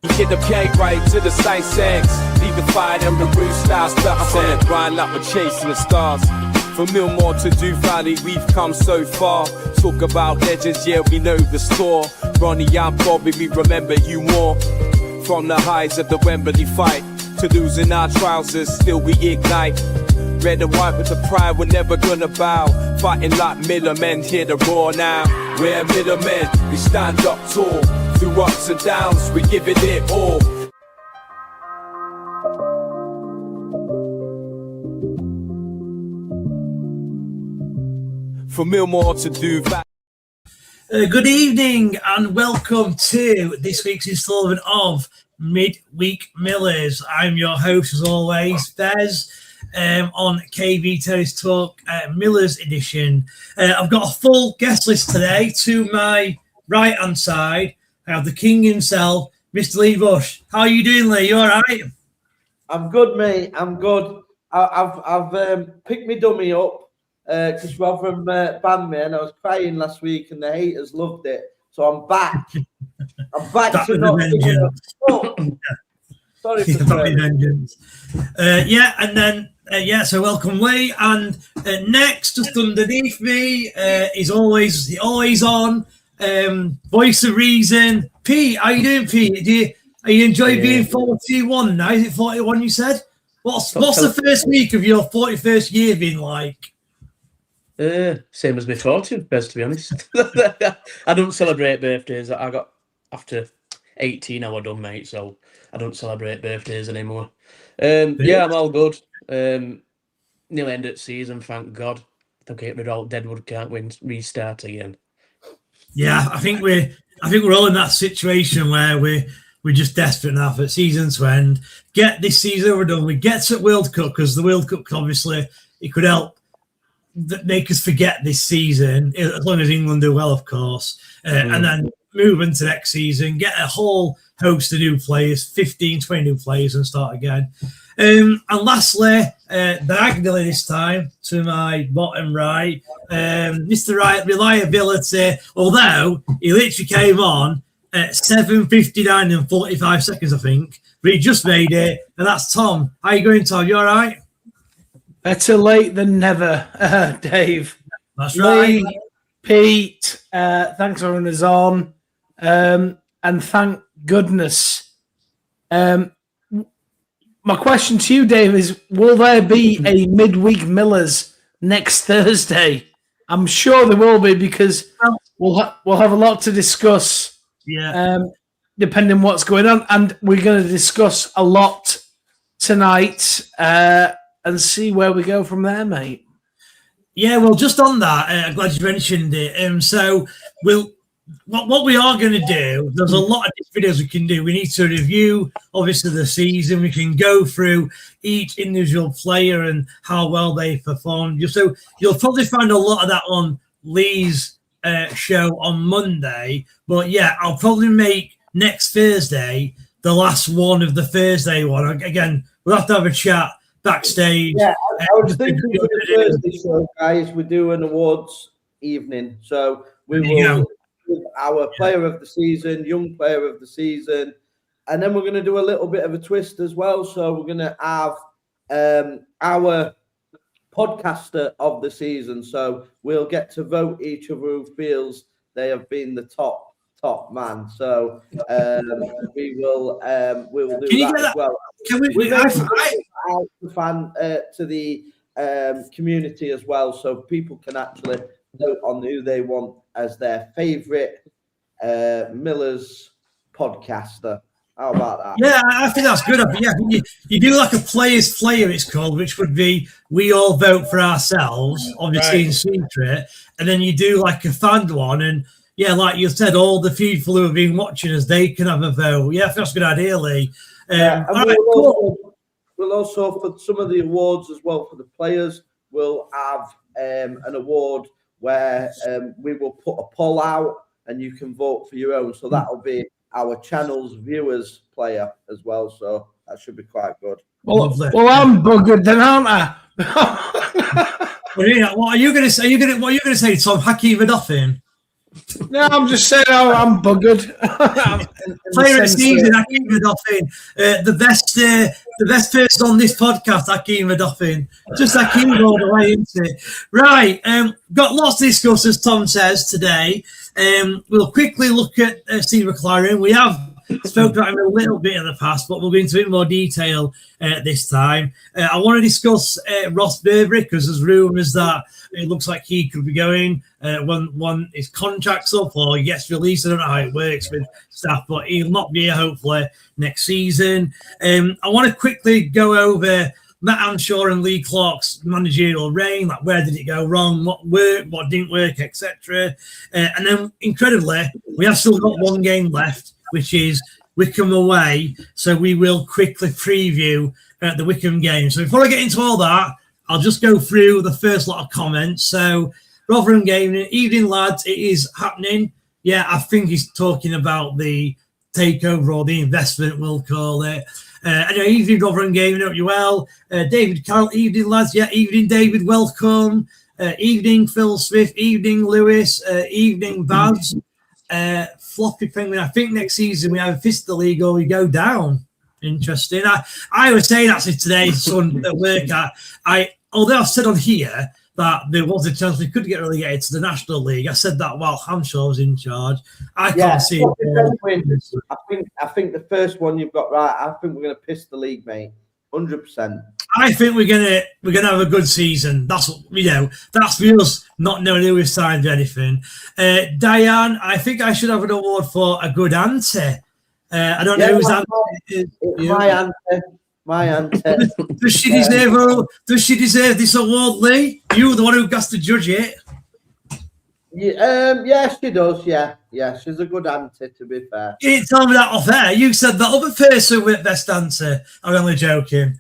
Get the gate right to the sight sex. Leave the fire and the roof style stuff. I'm on the grind like we're chasing the stars. From Millmore to Dew Valley, we've come so far. Talk about legends, yeah, we know the score. Ronnie and Bobby, we remember you more. From the highs of the Wembley fight to losing our trousers, still we ignite. Red and white with the pride, we're never gonna bow. Fighting like middlemen, hear the roar now. We're middlemen, we stand up tall. Through ups and downs, we give it all. From Millmore to Dew Valley. Good evening and welcome to this week's installment of Midweek Millers. I'm your host, as always, Bez, on KB Terrace Talk Millers edition. I've got a full guest list today. To my right-hand side, I have the king himself, Mr. Lee Bush. How are you doing, Lee? You all right? I'm good, mate. I'm good. I've picked me dummy up. Because Rotherham banned me and I was crying last week and the haters loved it. So I'm back. I'm back to not giving up. Sorry for vengeance. So welcome Lee. And next, just underneath me, is always on, voice of reason. Pete, how you doing, Pete? Are you enjoying being 41 now? Is it 41 you said? What's the first week of your 41st year been like? Same as my 40th, best to be honest. I don't celebrate birthdays. I got after 18 I was done, mate, so I don't celebrate birthdays anymore. Yeah, I'm all good. Nearly end of season, thank God. They'll get rid of all Deadwood, can't win, restart again. Yeah, I think we're all in that situation where we're just desperate now for the season to end. Get this season overdone. We get to World Cup because the World Cup obviously it could help make us forget this season, as long as England do well, of course, and then move into next season, get a whole host of new players, 15, 20 new players, and start again. And lastly, diagonally this time, to my bottom right, Mr. Reliability, although he literally came on at 7:59 and 45 seconds, I think, but he just made it, and that's Tom. How you going, Tom? You all right? Better late than never, Dave. That's right. Lee, Pete, thanks for having us on. And thank goodness. My question to you, Dave, is will there be a midweek Millers next Thursday? I'm sure there will be because we'll have a lot to discuss. Yeah. Depending on what's going on. And we're going to discuss a lot tonight. And see where we go from there, mate. Yeah, well, just on that, I'm glad you mentioned it. So what we are going to do, there's a lot of videos we can do. We need to review, obviously, the season. We can go through each individual player and how well they performed. So you'll probably find a lot of that on Lee's show on Monday. But, yeah, I'll probably make next Thursday the last one of the Thursday one. Again, we'll have to have a chat backstage. Yeah, I was thinking for the Thursday show, guys, we do an awards evening. So we will give our player of the season, young player of the season, and then we're going to do a little bit of a twist as well. So we're going to have our podcaster of the season. So we'll get to vote each other who feels they have been the top man. So we will do that as well. Can we out the fan to the community as well, so people can actually vote on who they want as their favourite Millers podcaster. How about that? Yeah, I think that's good. Yeah, you do like a player's player, it's called, which would be we all vote for ourselves, obviously in secret, and then you do like a fan one, and yeah, like you said, all the people who have been watching us, they can have a vote. Yeah, I think that's a good idea, Lee. We'll also, for some of the awards as well for the players, we'll have an award where we will put a poll out and you can vote for your own. So that'll be our channel's viewers player as well. So that should be quite good. Well, I'm buggered then, aren't I? What are you going to say? What are you going to say, Tom? Hakeem Adoffin? No, I'm just saying I'm buggered. Player of the season, Hakeem Verdoffin. The best person on this podcast, Hakeem Verdoffin. Just Hakeem all the way into it. Right, got lots to discuss, as Tom says, today. We'll quickly look at Steve McLaren. We have spoke about him a little bit in the past, but we'll go into a bit more detail this time. I want to discuss Ross Burberry, because there's rumours that it looks like he could be going when his contract's up or he gets released. I don't know how it works with staff, but he'll not be here hopefully next season. I want to quickly go over Matt Anshaw and Lee Clark's managerial reign, like where did it go wrong, what worked, what didn't work, etc. And then, incredibly, we have still got one game left, which is Wycombe away. So we will quickly preview the Wycombe game. So before I get into all that, I'll just go through the first lot of comments. So Rotherham game, evening lads, it is happening. Yeah, I think he's talking about the takeover or the investment, we'll call it. Anyway, evening Rotherham game, hope you well. David Carroll, evening lads. Yeah, evening David, welcome. Evening Phil Smith, evening Lewis, evening Baz. Floppy Penguin, I think next season we have a fist of the league or we go down. Interesting. I was saying actually today, son, at work, although I've said on here that there was a chance we could get relegated to the National League, I said that while Hanshaw was in charge. I can't see it. I think the first one you've got right. I think we're going to piss the league, mate. 100%. I think we're gonna have a good season. That's what that's for us not knowing who we've signed or anything. Diane, I think I should have an award for a good answer. I don't know whose answer it is. My answer. Does she deserve this award, Lee? You're the one who has to judge it. Yeah, she does. Yeah, she's a good answer, to be fair. You didn't tell me that off air. You said the other person with best answer. I'm only joking.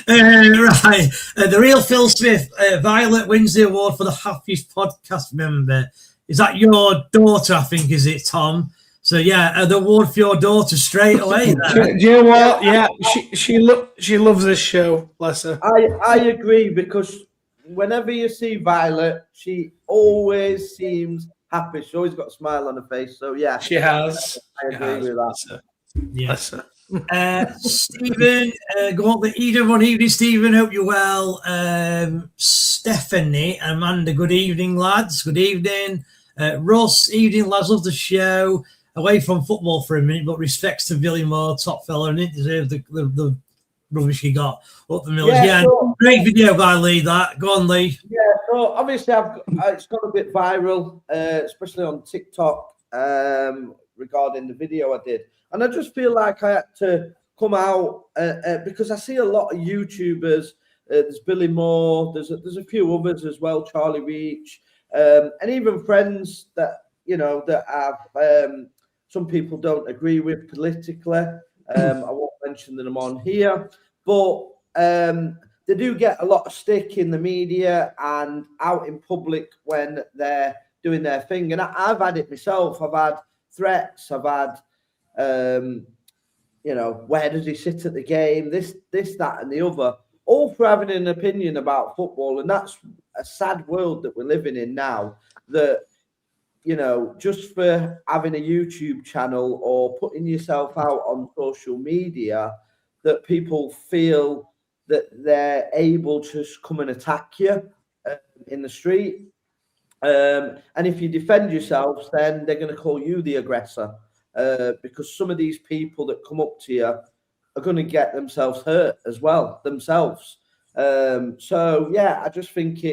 Right. The real Phil Smith, Violet wins the award for the happiest podcast member. Is that your daughter, I think, is it, Tom? So, yeah, the award for your daughter straight away. Do you know what? Yeah, she loves this show, bless her. I agree, because whenever you see Violet, she always seems happy. She always got a smile on her face. So, yeah. She has. I agree with that. Yes. Stephen, go on the Eden. Evening, Stephen. Hope you're well. Stephanie, Amanda, good evening, lads. Good evening. Ross, evening, lads. Love the show. Away from football for a minute, but respects to Billy Moore, top fella, and it deserves the rubbish he got up the middle. Yeah, so, great video by Lee. That go on, Lee. Yeah, so obviously it's got a bit viral, especially on TikTok, regarding the video I did, and I just feel like I had to come out because I see a lot of YouTubers. There's Billy Moore. There's a few others as well, Charlie Reach, and even friends that that have some people don't agree with politically. I won't mention them on here, but they do get a lot of stick in the media and out in public when they're doing their thing. And I've had it myself. I've had threats. I've had, where does he sit at the game? This, that, and the other, all for having an opinion about football. And that's a sad world that we're living in now, that just for having a YouTube channel or putting yourself out on social media, that people feel that they're able to just come and attack you in the street. And if you defend yourselves, then they're going to call you the aggressor, because some of these people that come up to you are going to get themselves hurt as well, themselves. So, yeah, I just think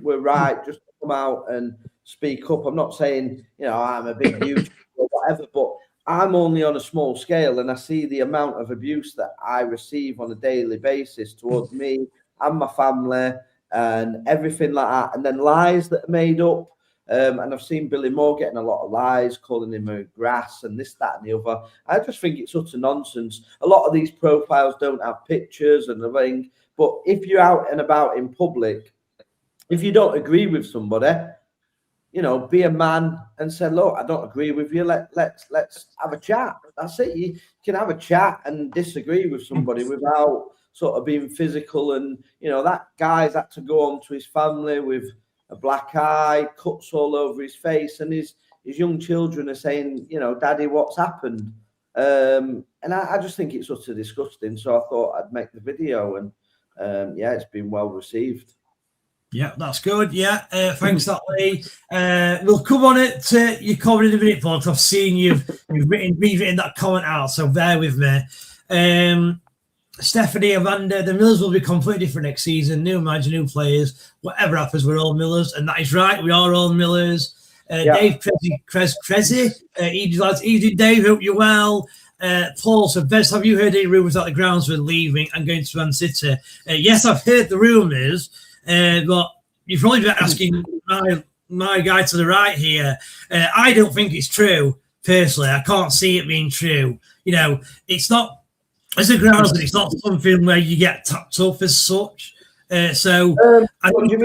we're right just to come out and speak up. I'm not saying, I'm a big YouTuber or whatever, but I'm only on a small scale, and I see the amount of abuse that I receive on a daily basis towards me and my family and everything like that. And then lies that are made up. And I've seen Billy Moore getting a lot of lies, calling him a grass and this, that, and the other. I just think it's utter nonsense. A lot of these profiles don't have pictures and everything. But if you're out and about in public, if you don't agree with somebody, be a man and say, look, I don't agree with you. Let's have a chat. That's it. You can have a chat and disagree with somebody without sort of being physical. And, that guy's had to go home to his family with a black eye, cuts all over his face, and his young children are saying, you know, Daddy, what's happened? And I just think it's utterly disgusting. So I thought I'd make the video, and it's been well received. Yeah, that's good. Yeah, thanks, that Lee. We'll come on it to your comment in a minute, Paul, because I've seen you've rewritten that comment out, so bear with me. Stephanie, Amanda, the Millers will be completely different next season. New manager, new players. Whatever happens, we're all Millers, and that is right. We are all Millers. Dave Crezzy, evening, Dave. Hope you're well. Paul said, Bez, have you heard any rumours that the groundsman leaving and going to Man City? Yes, I've heard the rumours. But you've probably been asking my guy to the right here. I don't think it's true, personally. I can't see it being true. You know, it's not, as a groundsman, it's not something where you get tapped up as such. I think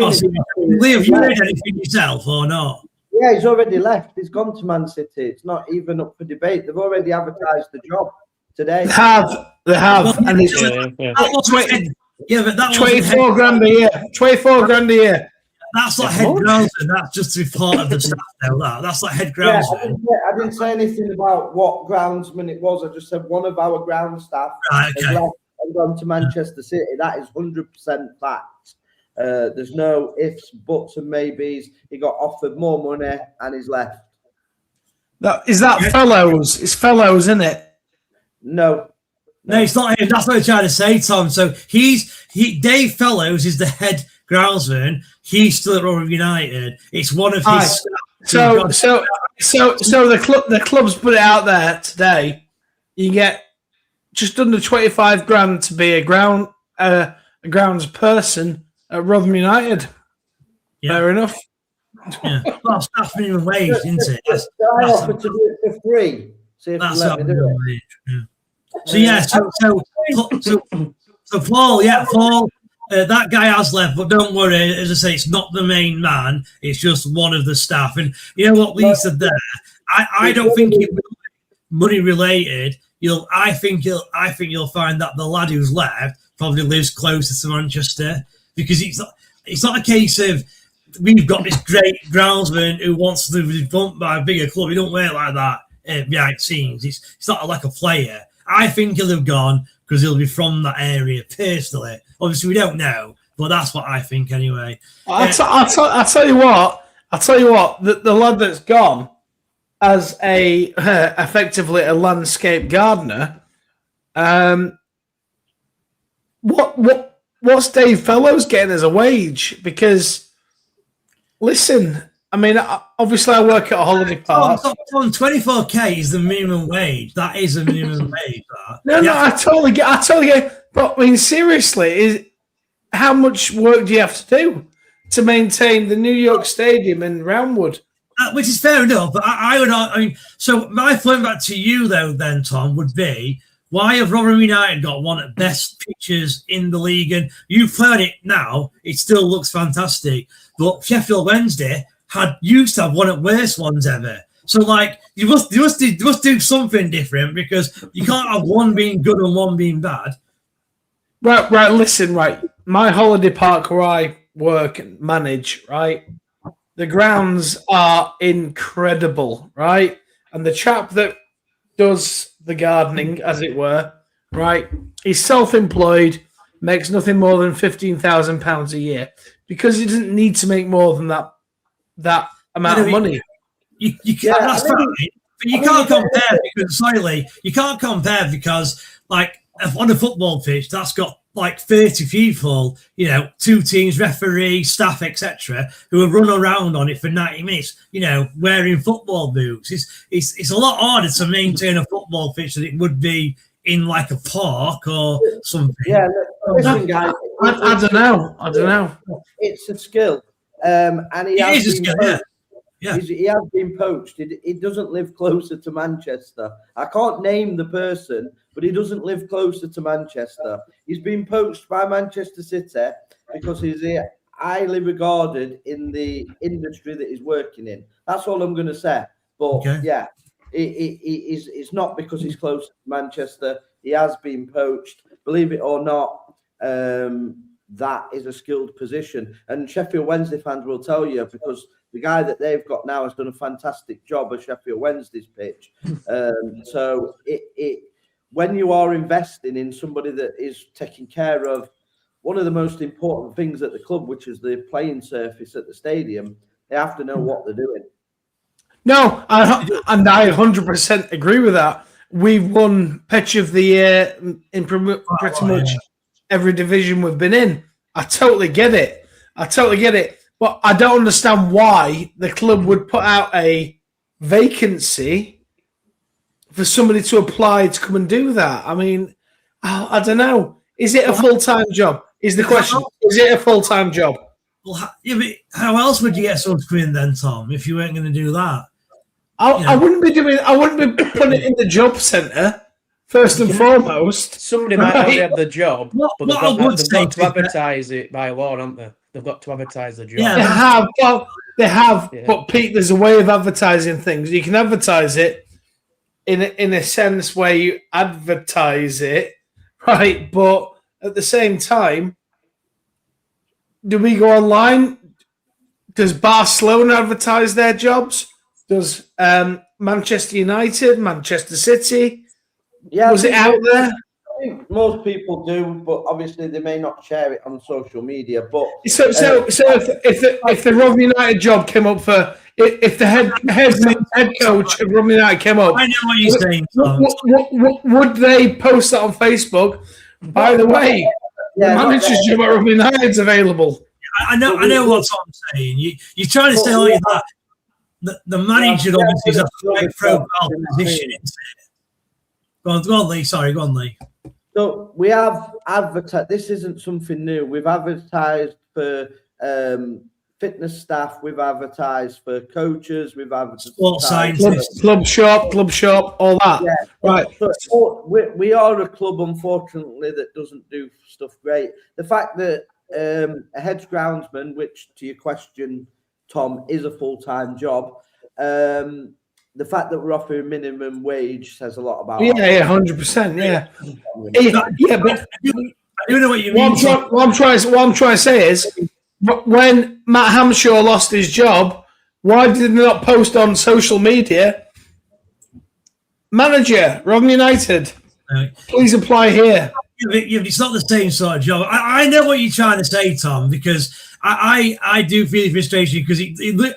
Lee, have you heard anything yourself or not? Yeah, he's already left. He's gone to Man City. It's not even up for debate. They've already advertised the job today. They have. And it's but that 24 grand a year. 24 grand a year. That's not head groundsman. That's just to be part of the staff. That's not head groundsman. I didn't say anything about what groundsman it was. I just said one of our ground staff has left and gone to Manchester City. That is 100% fact. There's no ifs, buts, and maybes. He got offered more money and he's left. Is that Fellows? It's Fellows, isn't it? No, it's not him. That's what I'm trying to say, Tom. So Dave Fellows is the head groundsman. He's still at Rotherham United. It's one of his staff. So the club's put it out there today. You get just under 25 grand to be a grounds person at Rotherham United. Yeah. Fair enough. Yeah, well, staff minimum wage, isn't it? I offered to do it for free. See if that's let me do it. Yeah. So Paul, Paul, that guy has left, but don't worry. As I say, it's not the main man. It's just one of the staff. And you know what Lee said there. I don't think it will be money related. I think you'll find that the lad who's left probably lives closer to Manchester, because it's not a case of we've got this great groundsman who wants to be bumped by a bigger club. He don't work like that behind the scenes. It's not like a player. I think he'll have gone because he'll be from that area personally. Obviously, we don't know, but that's what I think anyway. I'll tell you what. The lad that's gone as effectively a landscape gardener. What's Dave Fellows getting as a wage? Because listen, I mean, obviously I work at a holiday park. 24k is the minimum wage. That is a minimum wage. No, I totally get. But I mean, seriously, how much work do you have to do to maintain the New York Stadium in Roundwood? Which is fair enough, but I mean, so my point back to you though, then Tom, would be, why have Rotherham United got one of the best pitches in the league? And you've heard it now; it still looks fantastic. But Sheffield Wednesday used to have one of the worst ones ever. So, like, you must do something different, because you can't have one being good and one being bad. Right. Listen, right. My holiday park where I work and manage, right. The grounds are incredible, right? And the chap that does the gardening, as it were, right? He's self-employed, makes nothing more than £15,000 a year, because he doesn't need to make more than that amount of money. That's fine, but you can't compare because, like, on a football pitch, that's got like 30 people, 2 teams, referee, staff, etc., who have run around on it for 90 minutes, wearing football boots. It's a lot harder to maintain a football pitch than it would be in like a park or something. Yeah, listen, guys. I don't know. It's a skill, and he has been poached. Yeah. He has been poached. He doesn't live closer to Manchester. I can't name the person, but he doesn't live closer to Manchester. He's been poached by Manchester City because he's highly regarded in the industry that he's working in. That's all I'm going to say. But it's not because he's close to Manchester. He has been poached. Believe it or not, that is a skilled position. And Sheffield Wednesday fans will tell you, because the guy that they've got now has done a fantastic job at Sheffield Wednesday's pitch. So when you are investing in somebody that is taking care of one of the most important things at the club, which is the playing surface at the stadium, they have to know what they're doing. No, and I 100% agree with that. We've won Pitch of the Year in pretty much every division we've been in. I totally get it. But I don't understand why the club would put out a vacancy for somebody to apply to come and do that. I mean, I don't know. Is it a full-time job? Is the question. Is it a full-time job? Well, how else would you get someone to come in then, Tom, if you weren't going to do that? I wouldn't be putting it in the job centre first and foremost. Somebody might already have the job, but they've got to advertise it by law, haven't they? They've got to advertise the job. Yeah, they have. Yeah. But Pete, there's a way of advertising things. You can advertise it in a sense where you advertise it, right? But at the same time, do we go online? Does Barcelona advertise their jobs? Does Manchester United, Manchester City? Yeah, was it out there? I think most people do, but obviously they may not share it on social media. But so if the Rotherham United job came up for if the head coach of Rotherham United came up, I know what you're saying. Would they post that on Facebook? By the way, the manager's job at Rotherham United's available. I know what Tom's saying. You're trying to say that the manager obviously is a high profile position. Go on, Lee. Sorry, go on, Lee. So we have advertised. This isn't something new. We've advertised for fitness staff. We've advertised for coaches. We've advertised sports scientists, club shop, all that. Yeah, right. So we are a club, unfortunately, that doesn't do stuff great. The fact that a head groundsman, which to your question, Tom, is a full-time job. The fact that we're offering minimum wage says a lot about. Yeah, 100%. Yeah, but I do know what you mean. What I'm trying to say is, when Matt Hamshaw lost his job, why did they not post on social media? Manager, Rotherham United, please apply here. It's not the same sort of job. I know what you're trying to say, Tom, because I do feel frustration because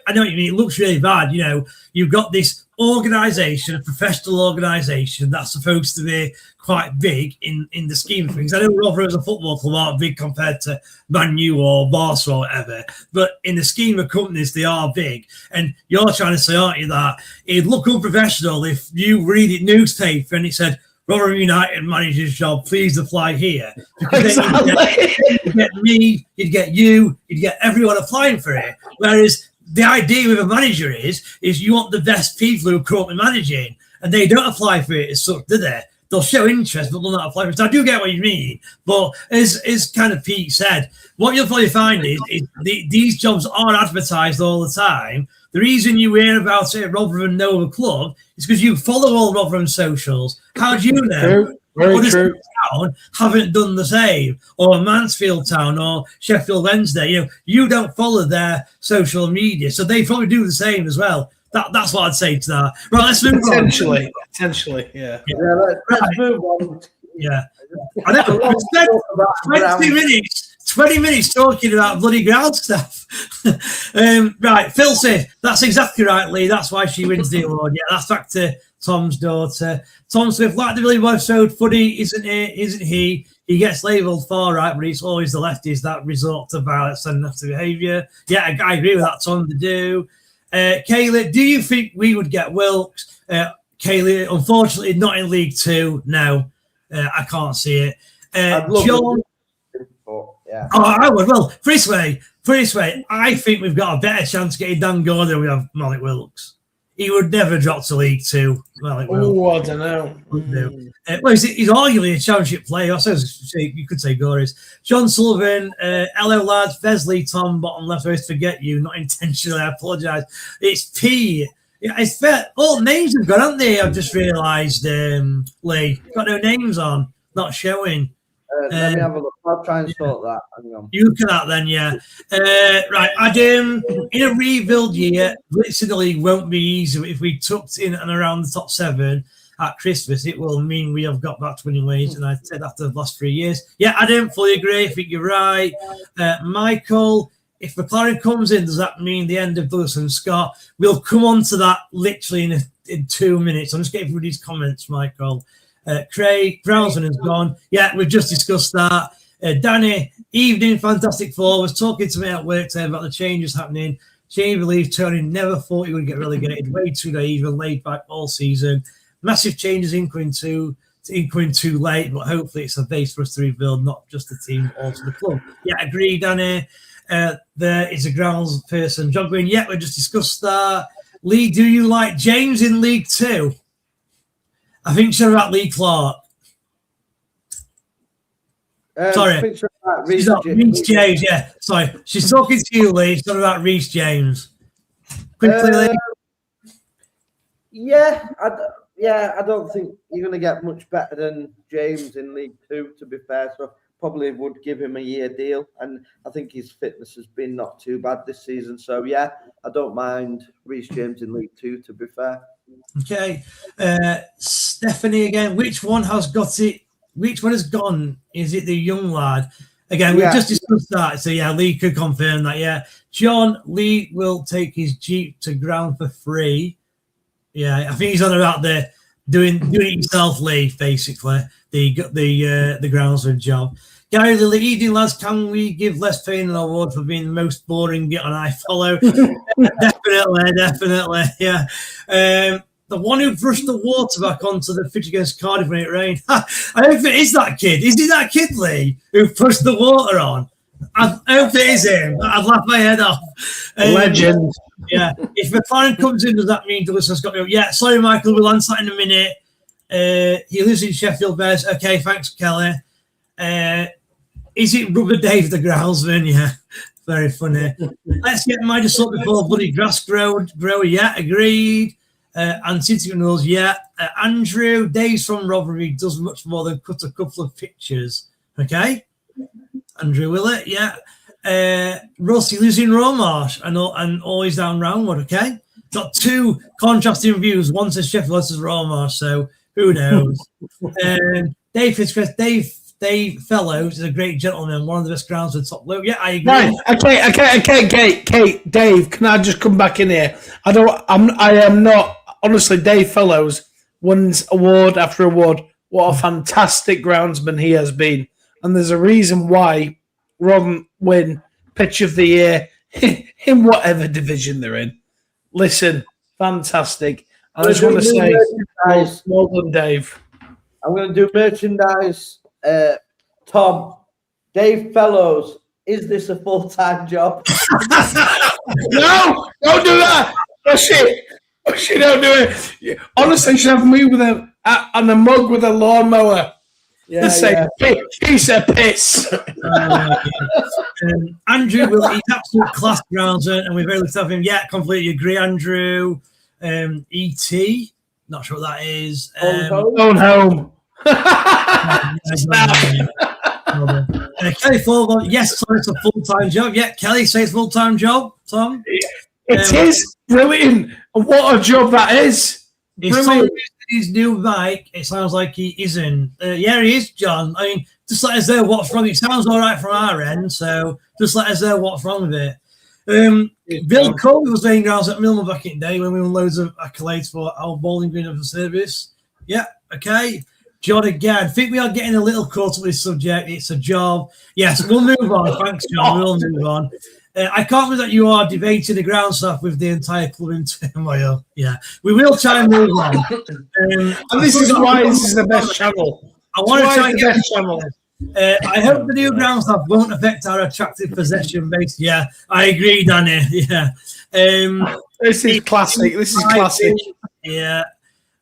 I know what you mean. It looks really bad. You know, you've got this organisation, a professional organisation that's supposed to be quite big in the scheme of things. I know Rotherham as a football club aren't big compared to Man U or Barca or whatever, but in the scheme of companies, they are big. And you're trying to say, aren't you, that it'd look unprofessional if you read it newspaper and it said, Rotherham United manager's job, please apply here. Because exactly. You'd get me, you'd get you, you'd get everyone applying for it. Whereas the idea with a manager is you want the best people who are currently managing, and they don't apply for it as such, do they? They'll show interest, but they'll not apply for it. So I do get what you mean. But as kind of Pete said, what you'll probably find is these jobs are advertised all the time. The reason you hear about it at Rotherham Nova Club is because you follow all Rotherham socials. How do you know? Very true. Town haven't done the same, or Mansfield Town or Sheffield Wednesday. You don't follow their social media, so they probably do the same as well. That's what I'd say to that. Right, let's move on. Potentially, yeah. Let's move on. Yeah. I know. We spent 20 minutes talking about bloody ground stuff. Right, Filthy. That's exactly right, Lee. That's why she wins the award. Yeah, that's back to Tom's daughter. Tom Smith, like the really was so funny, isn't he? He gets labelled far right, but it's always the lefties that resort to violence and nasty behaviour. Yeah, I agree with that, Tom, they do. Kaylee, do you think we would get Wilkes? Kaylee, unfortunately, not in League Two. No, I can't see it. John. Yeah. Oh, I would. Well, for this way, I think we've got a better chance of getting Dan Gordon than we have Malik Wilkes. He would never drop to League Two. Malik Wilkes. Oh, I don't know. Well, he's arguably a championship player. I suppose you could say Goris. John Sullivan, hello lads, Vesley, Tom, bottom left. I always forget you, not intentionally. I apologise. It's P. Yeah, it's fair. All names have gone, haven't they? I've just realised. Lee got no names on, not showing. Let me have a look. I'll try and sort that. Hang on. You look at that then, yeah. Right, Adam, in a rebuild year, blitzing the league won't be easy. If we tucked in and around the top 7 at Christmas, it will mean we have got back to winning ways, and I'd said after the last 3 years. Yeah, Adam, fully agree. I think you're right. Michael, if McLaren comes in, does that mean the end of Douglas and Scott? We'll come on to that literally in 2 minutes. I'm just getting through these comments, Michael. Craig, Brownsman has gone. Yeah, we've just discussed that. Danny, evening, Fantastic Four, was talking to me at work today about the changes happening. Jamie believes Tony never thought he would get relegated. Way too naive and laid back all season. Massive changes incoming too late, but hopefully it's a base for us to rebuild, not just the team, also the club. Yeah, agree, Danny. There is a grounds person. John Green, yeah, we just discussed that. Lee, do you like James in League 2? I think she's about Lee Clark. Sorry. She's not Reece James, yeah. Sorry. She's talking to you, Lee. She's talking about Reece James. Quickly, Lee. Yeah, I don't think you're going to get much better than James in League 2, to be fair. So probably would give him a year deal. And I think his fitness has been not too bad this season. So, yeah, I don't mind Reece James in League 2, to be fair. Okay. Stephanie again. Which one has got it? Which one has gone? Is it the young lad? Again, we've just discussed that. So, yeah, Lee could confirm that. Yeah. John, Lee will take his Jeep to ground for free. Yeah, I think he's on about the doing it yourself, Lee, basically. The groundsman job. Gary Lilly, evening lads, can we give Les Payne an award for being the most boring get on iFollow? Definitely, yeah. The one who brushed the water back onto the pitch against Cardiff when it rained. I hope it is that kid. Is it that kid, Lee, who pushed the water on? I hope it is him. I'd laugh my head off. Legend. Yeah. If McLaren comes in, does that mean Douglas has got me? Yeah, sorry, Michael, we'll answer that in a minute. He lives in Sheffield Bears. Okay, thanks, Kelly. Is it Rubber Dave the groundsman? Yeah, very funny. Let's get my just up before bloody grass grower. Yeah, agreed. And City Rules, yeah. Andrew, Dave's from Rotherham, does much more than cut a couple of pictures. Okay, Andrew Willett, yeah. Rusty lives in Romarsh and always down Roundwood. Okay, got 2 contrasting views. One says Sheffield, one says Romarsh. So who knows? Dave Fitzgerald, Dave Fellows is a great gentleman, one of the best grounds with top blue. Yeah, I agree. Right. Okay, Dave, can I just come back in here? I am not honestly. Dave Fellows wins award after award. What a fantastic groundsman he has been, and there's a reason why Ron win Pitch of the Year in whatever division they're in. Listen, fantastic. I just want to say, well done, Dave. I'm going to do merchandise. Tom, Dave Fellows, is this a full-time job? No, don't do that. Oh shit, don't do it. Honestly, you should have me with a mug with a lawnmower. Yeah, say piece of piss. Andrew, he's absolute class groundsman, and we've very looked at him. Yeah, completely agree, Andrew. E.T., not sure what that is. Going home. Kelly Ford, yes, so it's a full-time job. Yeah, Kelly says full-time job. Tom, it is brilliant. What a job that is! Brilliant. His new bike, it sounds like he isn't. Yeah, he is, John. I mean, just let us know what's wrong. It sounds all right from our end, so just let us know what's wrong with it. Bill Colby was playing grounds at Millman back in the day when we won loads of accolades for our bowling green of the service. Yeah, okay. John again. I think we are getting a little caught up with this subject. It's a job. Yes, we'll move on. Thanks, John. We'll move on. I can't believe that you are debating the ground staff with the entire club in turmoil. Yeah, we will try and move on. And this is why this is the best channel. I want to try and get the channel. I hope the new ground staff won't affect our attractive possession base. Yeah, I agree, Danny. Yeah. This is classic. Yeah.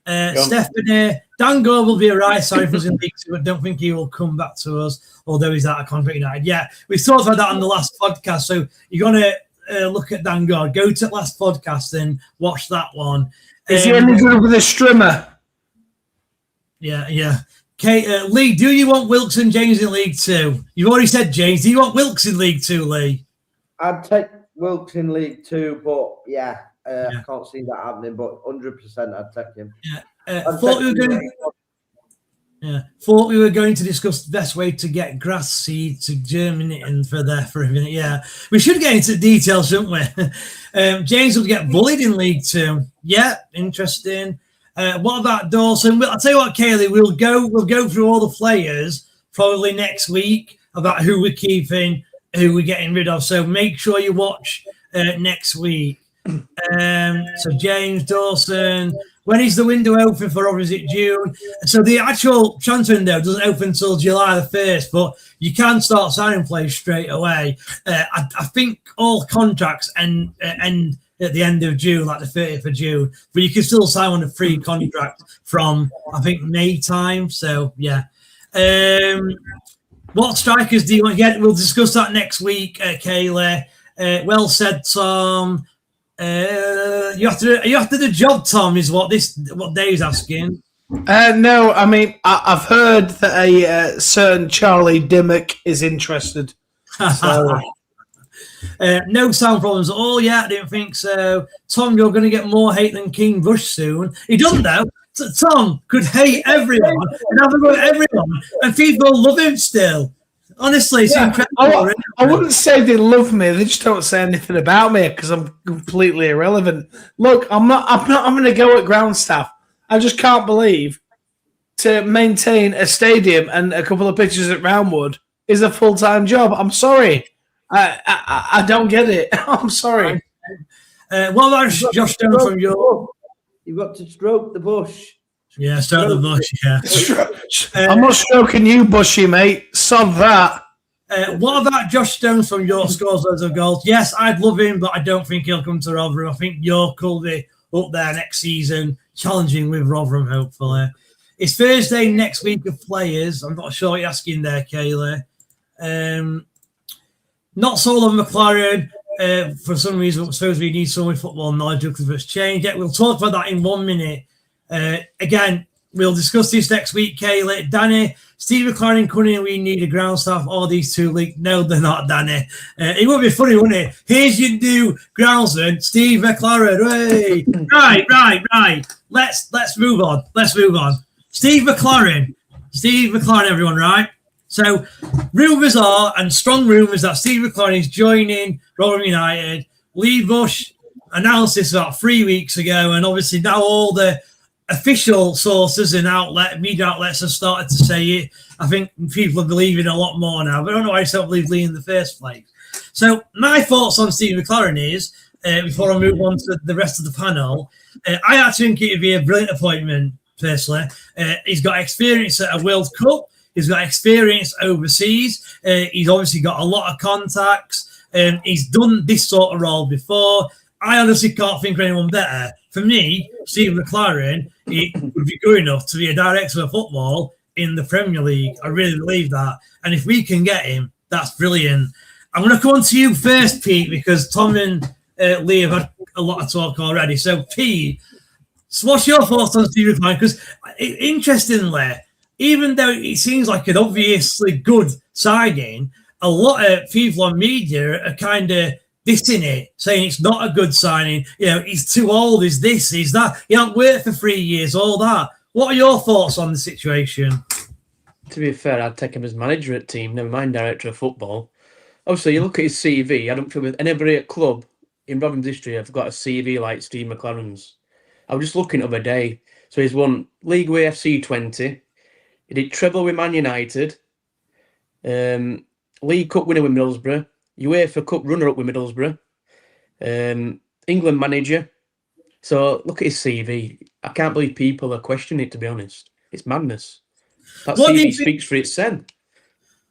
Stephanie, Dan Gore will be all right. Sorry for us in League 2. I don't think he will come back to us, although he's out of contract United. Yeah, we talked about that on the last podcast. So you're going to look at Dan Gore. Go to the last podcast and watch that one. Is he any good with a strimmer? Yeah. Okay, Lee, do you want Wilkes and James in League Two? You've already said James. Do you want Wilkes in League Two, Lee? I'd take Wilkes in League Two, but I can't see that happening. But 100%, I'd take him. Thought we were going to discuss the best way to get grass seed to germinate and for a minute. Yeah, we should get into details, shouldn't we? James will get bullied in League Two. Yeah, interesting. What about Dawson? I'll tell you what, Kaylee, we'll go through all the players probably next week about who we're keeping, who we're getting rid of. So make sure you watch next week. So James, Dawson. When is the window open for, or is it June? So the actual transfer window doesn't open until July the 1st, but you can start signing players straight away. I think all contracts end at the end of June, like the 30th of June, but you can still sign on a free contract from, I think, May time. So, yeah. What strikers do you want to get? We'll discuss that next week, Kayla. Well said, Tom. Are you after the job, Tom, is what Dave's asking. No, I mean, I've heard that a certain Charlie Dimmock is interested. So. No sound problems at all. Yeah, I didn't think so. Tom, you're going to get more hate than King Bush soon. He doesn't though. Tom could hate everyone and have a go at everyone, and people love him still. Honestly, it's incredible. I wouldn't say they love me. They just don't say anything about me because I'm completely irrelevant. Look, I'm not having a go at ground staff. I just can't believe to maintain a stadium and a couple of pitches at Roundwood is a full-time job. I'm sorry. I don't get it. I'm sorry. What about Josh Stone from your... You've got to stroke the bush. Yeah, stroke the bush, yeah. I'm not stroking you, Bushy, mate. Sod that. What about Josh Stone from York scores loads of goals? Yes, I'd love him, but I don't think he'll come to Rotherham. I think York will be up there next season, challenging with Rotherham, hopefully. It's Thursday next week of players. I'm not sure what you're asking there, Kayla. Not sold on McLaren. For some reason, I suppose we need someone with football knowledge because it's changed. Yeah, we'll talk about that in 1 minute. Again, we'll discuss this next week, Kayla. Danny, Steve McLaren, Cunningham, we need a ground staff. All these two leagues. No, they're not, Danny. It would be funny, wouldn't it? Here's your new groundsman, Steve McLaren. Hey. Right. Let's move on. Steve McLaren, everyone, right? So, rumours are, and strong rumours, that Steve McLaren is joining Rotherham United. Lee Bush announced this about 3 weeks ago, and obviously now all the official sources and media outlets have started to say it. I think people are believing a lot more now, but I don't know why I don't believe Lee in the first place. So, my thoughts on Steve McLaren is, before I move on to the rest of the panel, I actually think it would be a brilliant appointment, personally. He's got experience at a World Cup. He's got experience overseas. He's obviously got a lot of contacts. He's done this sort of role before. I honestly can't think of anyone better. For me, Steve McLaren, he would be good enough to be a director of football in the Premier League. I really believe that. And if we can get him, that's brilliant. I'm going to come on to you first, Pete, because Tom and Lee have had a lot of talk already. So, Pete, what's your thoughts on Steve McLaren? Because, interestingly, even though it seems like an obviously good signing, a lot of people on media are kind of dissing it, saying it's not a good signing. You know, he's too old, he's this, he's that. He hasn't worked for 3 years, all that. What are your thoughts on the situation? To be fair, I'd take him as manager at team, never mind director of football. Obviously, you look at his CV, I don't feel with anybody at club in Rotherham's history have got a CV like Steve McLaren's. I was just looking the other day. So he's won League Way FC 20. He did treble with Man United, League Cup winner with Middlesbrough, UEFA Cup runner-up with Middlesbrough, England manager. So look at his CV. I can't believe people are questioning it, to be honest. It's madness. That CV speaks for itself.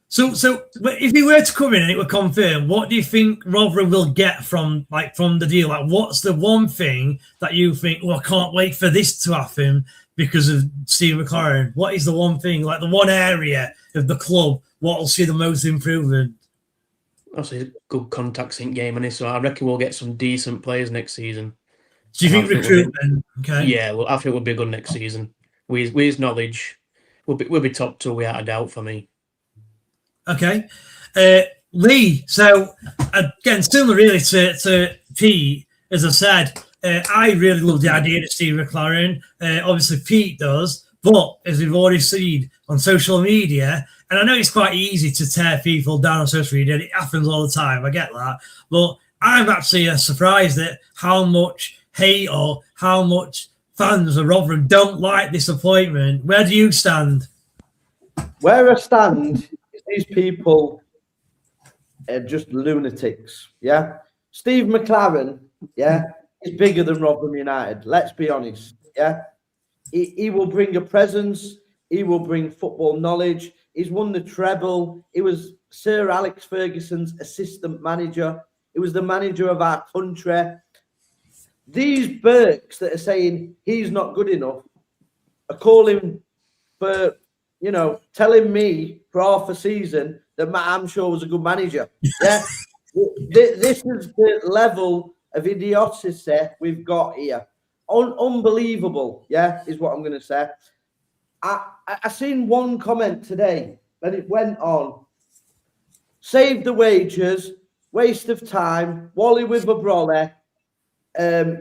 So if he were to come in and it were confirmed, what do you think Rotherham will get from the deal? Like, what's the one thing that you think, I can't wait for this to happen because of Steve McLaren? What is the one thing, like the one area of the club, what will see the most improvement? Obviously, good contacts in game, and so I reckon we'll get some decent players next season. Do you think recruitment? Okay. Yeah, well, I think we'll be good next season with his knowledge. we'll be top 2 without a doubt for me. Okay. Lee, so again, similar really to Pete, as I said, I really love the idea of Steve McLaren. Obviously, Pete does, but as we've already seen on social media, and I know it's quite easy to tear people down on social media, it happens all the time, I get that, but I'm actually surprised at how much hate or how much fans of Rotherham don't like this appointment. Where do you stand? Where I stand is these people are just lunatics, yeah? Steve McLaren, yeah, is bigger than Rotherham United, let's be honest, yeah? He will bring a presence, he will bring football knowledge, he's won the treble, he was Sir Alex Ferguson's assistant manager, he was the manager of our country. These Burks that are saying he's not good enough are calling for, you know, telling me for half a season that Matt Hamshaw was a good manager. Yeah, this is the level of idiocy we've got here. Unbelievable, yeah, is what I'm going to say. I seen one comment today, and it went on. Save the wages, waste of time, Wally with a brolly,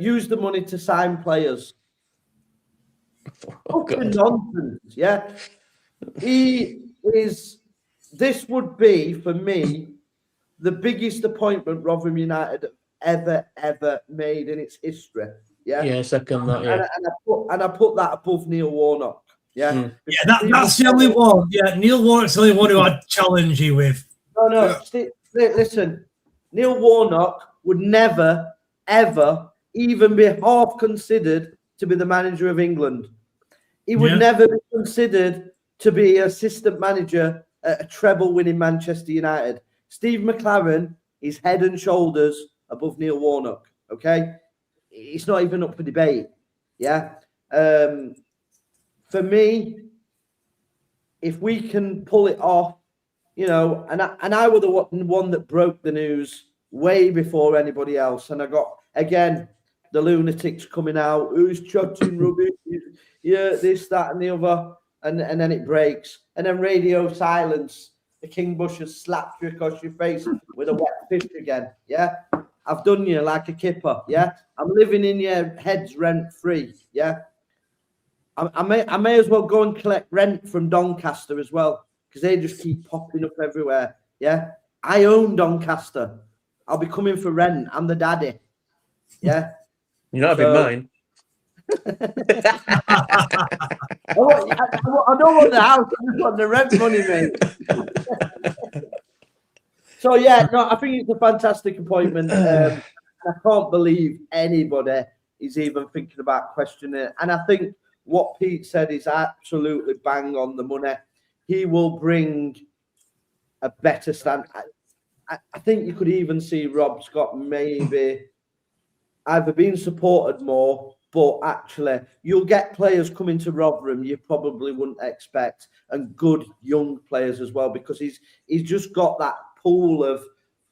use the money to sign players. Oh, God. Nonsense, yeah. This would be, for me, the biggest appointment Rotherham United have ever made in its history. Yeah, second that. Yeah, and I put that above Neil Warnock. Yeah, that's the only one. Yeah, Neil Warnock's the only one who I'd challenge you with. No. Listen, Neil Warnock would never, ever even be half considered to be the manager of England. He would never be considered to be assistant manager at a treble-winning Manchester United. Steve McLaren is head and shoulders above Neil Warnock. Okay. It's not even up for debate. Yeah. For me, if we can pull it off, you know, and I was the one that broke the news way before anybody else. And I got, again, the lunatics coming out, who's chatting rubbish, yeah, this, that, and the other. And then it breaks. And then radio silence. The King Bush has slapped you across your face with a wet fish again. Yeah. I've done you like a kipper, yeah. I'm living in your heads rent free, yeah. I may as well go and collect rent from Doncaster as well, because they just keep popping up everywhere, yeah. I own Doncaster. I'll be coming for rent. I'm the daddy, yeah. You're not having mine. I don't want the house. I just want the rent money, mate. So, yeah, no, I think it's a fantastic appointment. I can't believe anybody is even thinking about questioning it. And I think what Pete said is absolutely bang on the money. He will bring a better stand. I think you could even see Rob Scott maybe either being supported more, but actually you'll get players coming to Rotherham you probably wouldn't expect, and good young players as well, because he's just got that pool of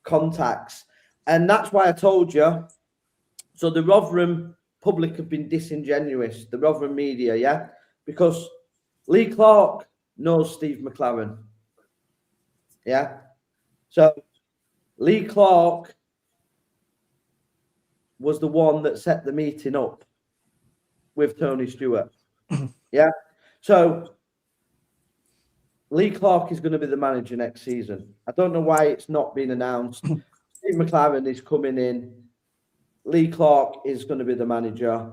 contacts. And that's why I told you, so the Rotherham public have been disingenuous, the Rotherham media, yeah, because Lee Clark knows Steve McLaren, yeah. So Lee Clark was the one that set the meeting up with Tony Stewart, yeah. So Lee Clark is going to be the manager next season. I don't know why it's not been announced. Steve McLaren is coming in. Lee Clark is going to be the manager,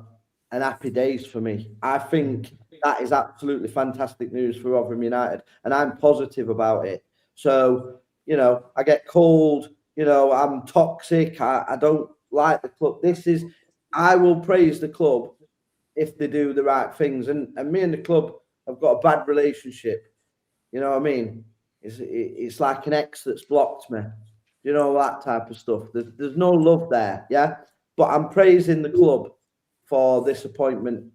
and happy days for me. I think that is absolutely fantastic news for Rotherham United, and I'm positive about it. So, you know, I get called, you know, I'm toxic. I don't like the club. I will praise the club if they do the right things. And me and the club have got a bad relationship. You know what I mean? It's like an ex that's blocked me. You know, that type of stuff. There's no love there, yeah? But I'm praising the club for this appointment.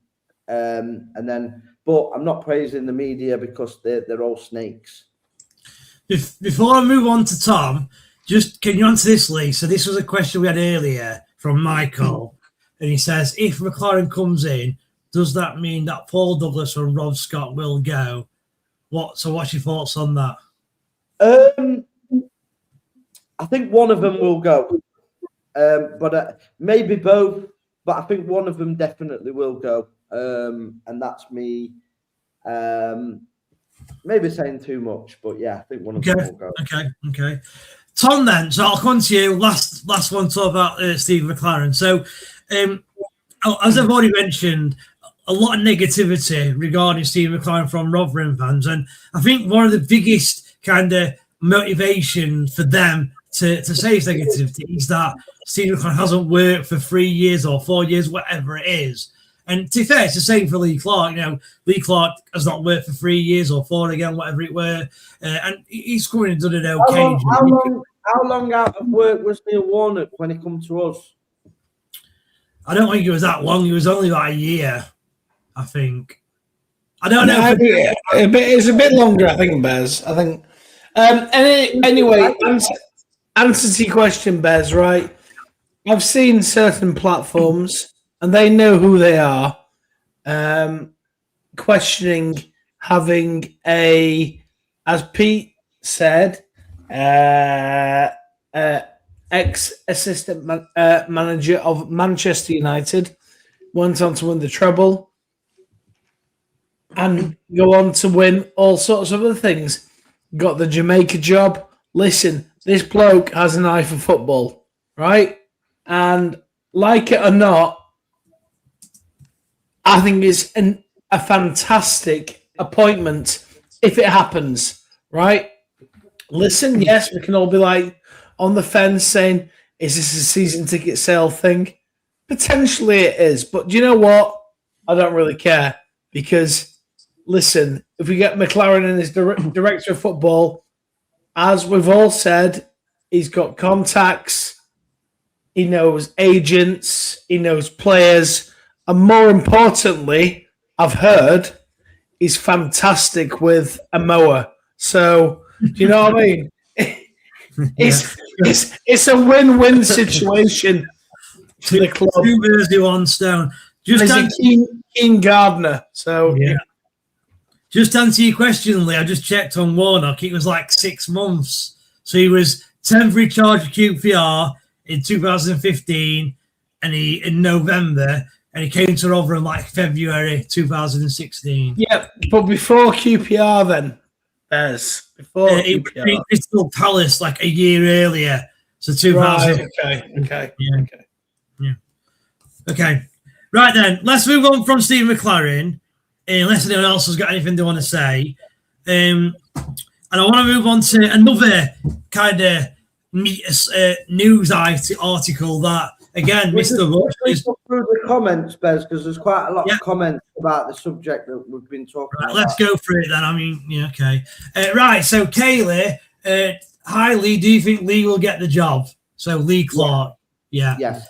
But I'm not praising the media because they're all snakes. Before I move on to Tom, just can you answer this, Lee? So this was a question we had earlier from Michael. And he says, if McLaren comes in, does that mean that Paul Douglas and Rob Scott will go? What's your thoughts on that? I think one of them will go, but maybe both. But I think one of them definitely will go, and that's me. Maybe saying too much, but yeah, I think one of them will go. Okay. Tom, then, so I'll come to you. Last one, talk about Steve McLaren. So, as I've already mentioned, a lot of negativity regarding Steve McLaren from Rotherham fans, and I think one of the biggest kind of motivation for them to say it's negativity is that Steve McLaren hasn't worked for 3 years or 4 years, whatever it is. And to be fair, it's the same for Lee Clark. Lee Clark has not worked for 3 years or 4 again, whatever it were. And he's coming and done it okay. How long out of work was Neil Warnock when he come to us? I don't think it was that long. It was only about a year, I think. I don't know. It's a bit longer, I think, Bez. I think. Anyway, answer to your question, Bez, right? I've seen certain platforms, and they know who they are, questioning having as Pete said, ex-assistant manager of Manchester United, went on to win the treble and go on to win all sorts of other things. Got the Jamaica job. Listen, this bloke has an eye for football, right? And like it or not, I think it's a fantastic appointment if it happens, right? Listen, yes, we can all be like on the fence saying, is this a season ticket sale thing? Potentially it is. But do you know what? I don't really care because, listen, if we get McLaren and his director of football, as we've all said, he's got contacts, he knows agents, he knows players, and more importantly, I've heard he's fantastic with a mower. So, do you know what I mean? It's a win-win situation for the club. 2 birds with 1 stone. He's a keen gardener. So, yeah. Just to answer your question, Lee, I just checked on Warnock. It was like 6 months. So he was temporary charge of QPR in 2015 and in November, and he came to Rotherham like February 2016. Yeah, but before QPR then, before QPR. Crystal Palace like a year earlier. So 2000. Right, okay. Okay. Right then, let's move on from Steve McLaren. Unless anyone else has got anything they want to say. And I want to move on to another kind of news article that, again, Mr. Rush is... Through the comments, Bez, because there's quite a lot of comments about the subject that we've been talking about. Let's go for it then. I mean, okay. Right, so Kaylee, hi Lee, do you think Lee will get the job? So Lee Clark. Yeah. Yes.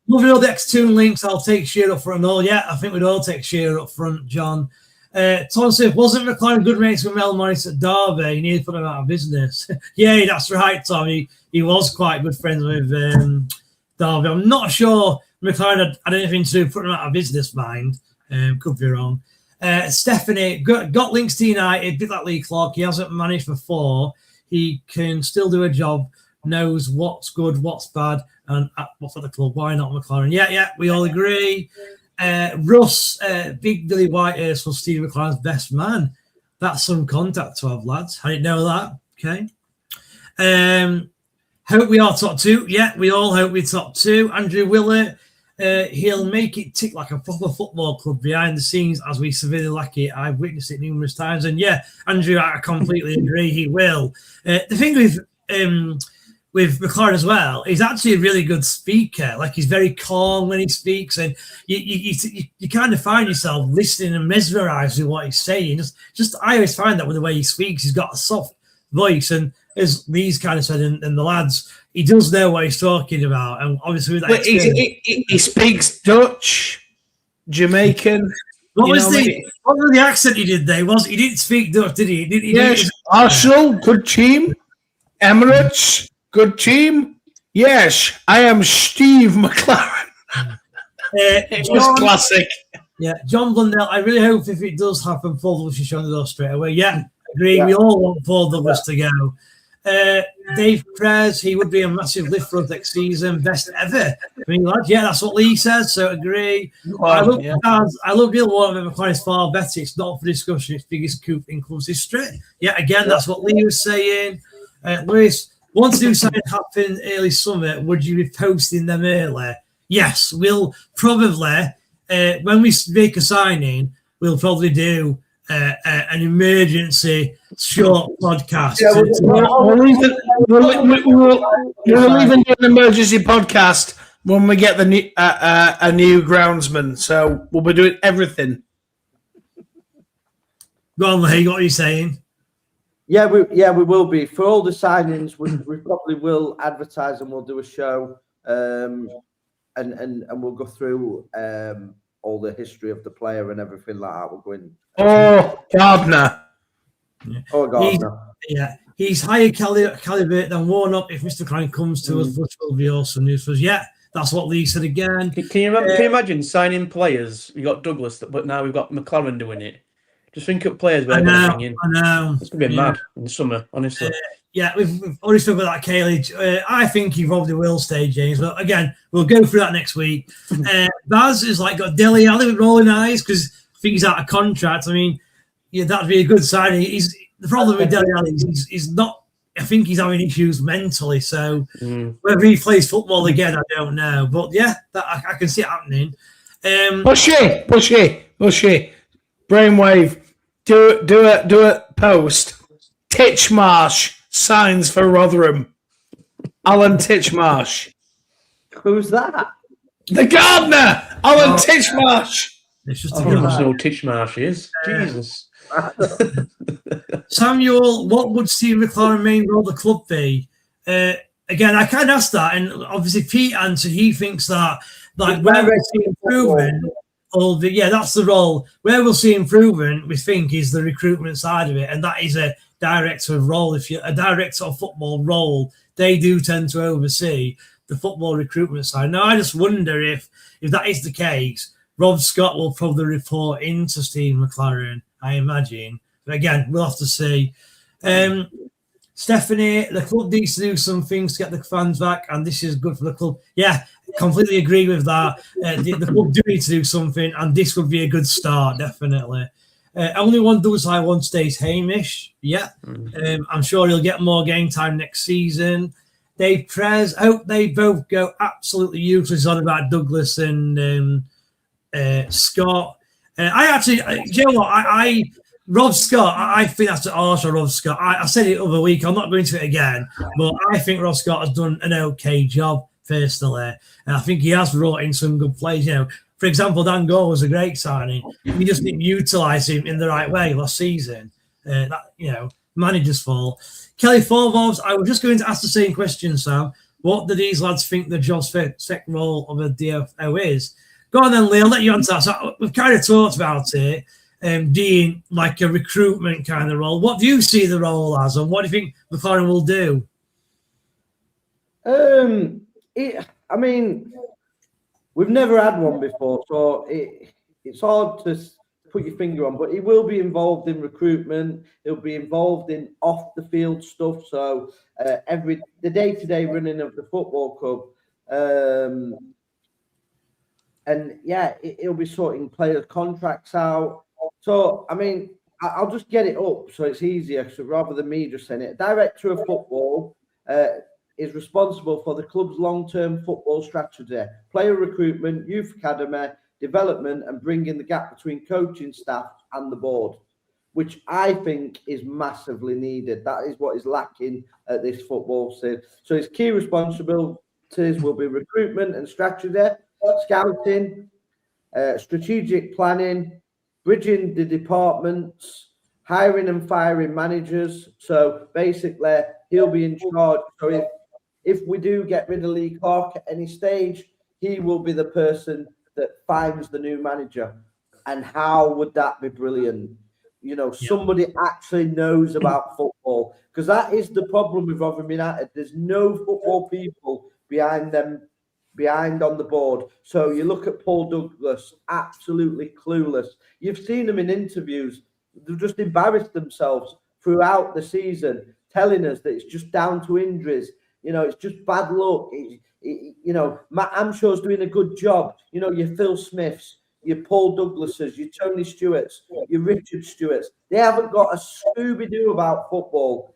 Moving on the next 2 links, I'll take Shearer up front and all. Yeah, I think we'd all take Shearer up front, John. Tom Smith, wasn't McLaren good mates with Mel Morris at Derby? He nearly put him out of business. Yeah, that's right, Tom. He was quite good friends with Derby. I'm not sure McLaren had anything to do with putting him out of business, mind. Could be wrong. Stephanie, got links to United, bit like Lee Clark. He hasn't managed for 4. He can still do a job, knows what's good, what's bad, and what's at the club. Why not McLaren? Yeah, we all agree. Russ, Big Billy Whitehurst was Steve McLaren's best man. That's some contact to have, lads. I didn't know that. Okay. Hope we are top 2. Yeah, we all hope we're top 2. Andrew Willett, he'll make it tick like a proper football club behind the scenes as we severely lack it. I've witnessed it numerous times. And yeah, Andrew, I completely agree. He will. The thing with McLaren as well, he's actually a really good speaker. Like, he's very calm when he speaks, and you kind of find yourself listening and mesmerised with what he's saying. Just I always find that with the way he speaks, he's got a soft voice, and as Lee's kind of said, and the lads, he does know what he's talking about, and obviously with that he speaks Dutch, Jamaican. What was the accent he did there? He didn't speak Dutch, did he? Yes, Arsenal, good team. Emirates, good team. Yes, I am Steve McLaren. It was classic. Yeah, John Blundell, I really hope if it does happen, Paul Douglas is showing the door straight away. Yeah, agree. We all want Paul Douglas to go. Dave Prez, he would be a massive lift for us next season, best ever. I mean, lad, yeah, that's what Lee says, so agree. I love Bill Warren, McLaren is far better. It's not for discussion, it's biggest coup in club's history. Yeah, again, that's what Lee was saying. Lewis, once new signing happen early summer, would you be posting them early? Yes, we'll probably. When we make a signing, we'll probably do an emergency short podcast. Yeah, we'll even do an emergency podcast when we get the a new groundsman. So we'll be doing everything. Go on, Lee, what are you saying? Yeah, we will be. For all the signings, we probably will advertise and we'll do a show. And we'll go through all the history of the player and everything like that. We're going. Oh, Gardner. Yeah. Oh, Gardner. He's higher caliber than Warnock. If Mr. Klein comes to us, which will be awesome news for us. Yeah, that's what Lee said again. Can you imagine signing players? You got Douglas, but now we've got McLaren doing it. Just think of players we're going to bring in. I know. It's going to be mad in the summer, honestly. We've already spoken about that, Kaylee. I think he probably will stay, James. But again, we'll go through that next week. Baz has got Dele Alli with rolling eyes because I think he's out of contract. I mean, yeah, that'd be a good signing. The problem with Dele Alli is he's not. I think he's having issues mentally. So whether he plays football again, I don't know. But yeah, I can see it happening. Bushy. Brainwave. Do it. Post. Titchmarsh signs for Rotherham. Alan Titchmarsh. Who's that? The gardener, Alan Titchmarsh. It's just I don't know who Titchmarsh is. Jesus. Samuel, what would Steve McLaren main role of the club be? Again, I kind of asked that, and obviously Pete answered. He thinks that where we'll see improvement. That's the role. Where we'll see improvement, we think, is the recruitment side of it, and that is a director of role. If you're a director of football role, they do tend to oversee the football recruitment side. Now, I just wonder if that is the case, Rob Scott will probably report into Steve McLaren, I imagine. But again, we'll have to see. Stephanie, the club needs to do some things to get the fans back, and this is good for the club. Yeah, completely agree with that. The club do need to do something, and this would be a good start, definitely. Only one does I one stays Hamish. Yeah. I'm sure he'll get more game time next season. Dave Prez, hope they both go absolutely useless on about Douglas and Scott. I actually, you know what, Rob Scott, I think that's also Rob Scott. I said it the other week, I'm not going to it again, but I think Rob Scott has done an okay job, personally. And I think he has brought in some good players. For example, Dan Gore was a great signing. We just didn't utilise him in the right way last season. Manager's fault. Kelly Forvalves, I was just going to ask the same question, Sam. What do these lads think the job spec role of a DFO is? Go on then, Lee, I'll let you answer that. So we've kind of talked about it being like a recruitment kind of role. What do you see the role as, and what do you think McLaren will do? We've never had one before, so it's hard to put your finger on, but he will be involved in recruitment. He'll be involved in off the field stuff. So the day-to-day running of the football club, he'll be sorting players' contracts out. So I'll just get it up so it's easier. So rather than me just saying it, director of football is responsible for the club's long-term football strategy, player recruitment, youth academy, development, and bringing the gap between coaching staff and the board, which I think is massively needed. That is what is lacking at this football scene. So his key responsibilities will be recruitment and strategy, scouting, strategic planning, bridging the departments, hiring and firing managers. So basically, he'll be in charge. So if we do get rid of Lee Clark at any stage, he will be the person that finds the new manager. And how would that be brilliant? Somebody actually knows about football, because that is the problem with Rotherham United. There's no football people behind them behind on the board. So you look at Paul Douglas, absolutely clueless. You've seen them in interviews. They've just embarrassed themselves throughout the season, telling us that it's just down to injuries. It's just bad luck. Matt Amshaw's doing a good job. Your Phil Smiths, your Paul Douglases, your Tony Stewarts, your Richard Stewarts. They haven't got a Scooby-Doo about football.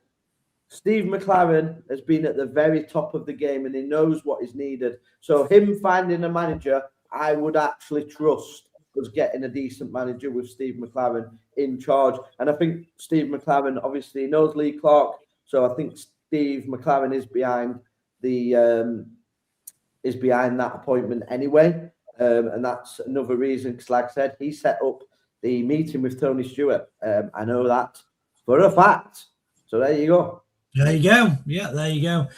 Steve McLaren has been at the very top of the game and he knows what is needed. So him finding a manager, I would actually trust was getting a decent manager with Steve McLaren in charge. And I think Steve McLaren obviously knows Lee Clark. So I think Steve McLaren is behind that appointment anyway. And that's another reason, because like I said, he set up the meeting with Tony Stewart. I know that for a fact. So there you go. There you go. Yeah, there you go.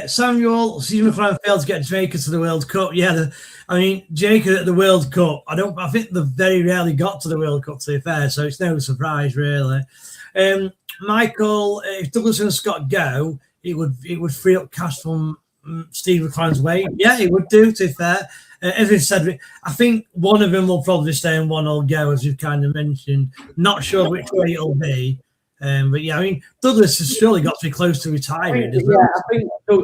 Samuel, Steve McLaren failed to get Jamaica to the World Cup. Yeah, Jamaica at the World Cup. I think they very rarely got to the World Cup, to be fair, so it's no surprise, really. Michael, if Douglas and Scott go, it would free up cash from Steve McLaren's way. Yeah, it would do, to be fair. As we've said, I think one of them will probably stay and one will go, as you've kind of mentioned. Not sure which way it'll be. But yeah, Douglas has surely got to be close to retiring.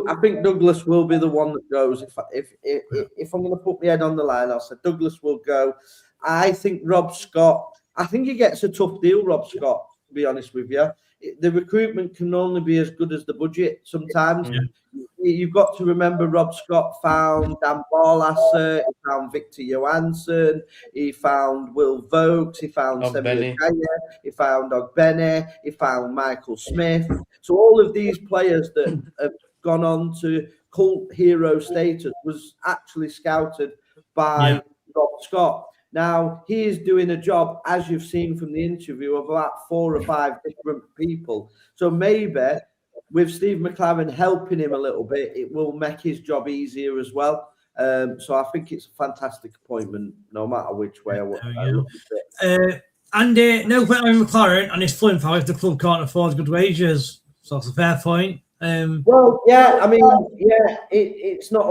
I think Douglas will be the one that goes. If I'm going to put my head on the line, I'll say Douglas will go. I think Rob Scott. I think he gets a tough deal, Rob Scott. To be honest with you, the recruitment can only be as good as the budget. Sometimes you've got to remember Rob Scott found Dan Barlasser, he found Victor Johansson, he found Will Vokes, he found Samuel Kaya, he found Ogbene, he found Michael Smith. So all of these players that have gone on to cult hero status was actually scouted by Rob Scott. Now, he is doing a job, as you've seen from the interview, of about 4 or 5 different people. So maybe with Steve McLaren helping him a little bit, it will make his job easier as well. So I think it's a fantastic appointment, no matter which way I look at it. Andy, no point on McLaren and his fluent if the club can't afford good wages. So that's a fair point. It's not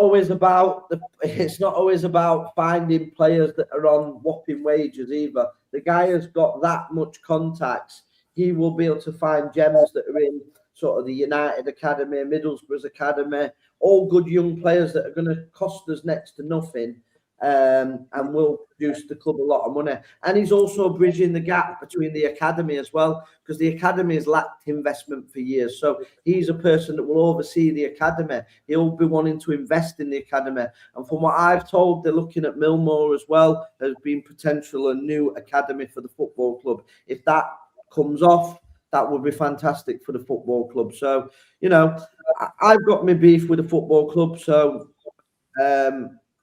always about finding players that are on whopping wages either. The guy has got that much contacts. He will be able to find gems that are in sort of the United Academy, Middlesbrough's Academy, all good young players that are going to cost us next to nothing. And will produce the club a lot of money. And he's also bridging the gap between the academy as well, because the academy has lacked investment for years. So he's a person that will oversee the academy. He'll be wanting to invest in the academy. And from what I've told, they're looking at Millmore as well as being potential a new academy for the football club. If that comes off, that would be fantastic for the football club. So, I've got my beef with the football club. So,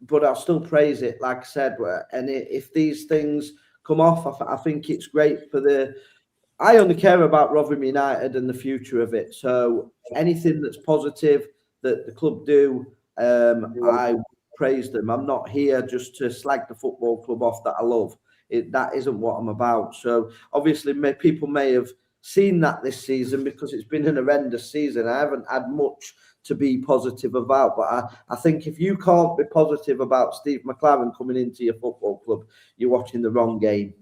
but I'll still praise it, like I said. And if these things come off, I think it's great for I only care about Rotherham United and the future of it. So anything that's positive that the club do, I praise them. I'm not here just to slag the football club off that I love. That isn't what I'm about. So obviously people may have seen that this season because it's been an horrendous season. I haven't had much to be positive about, but I think if you can't be positive about Steve McLaren coming into your football club, you're watching the wrong game.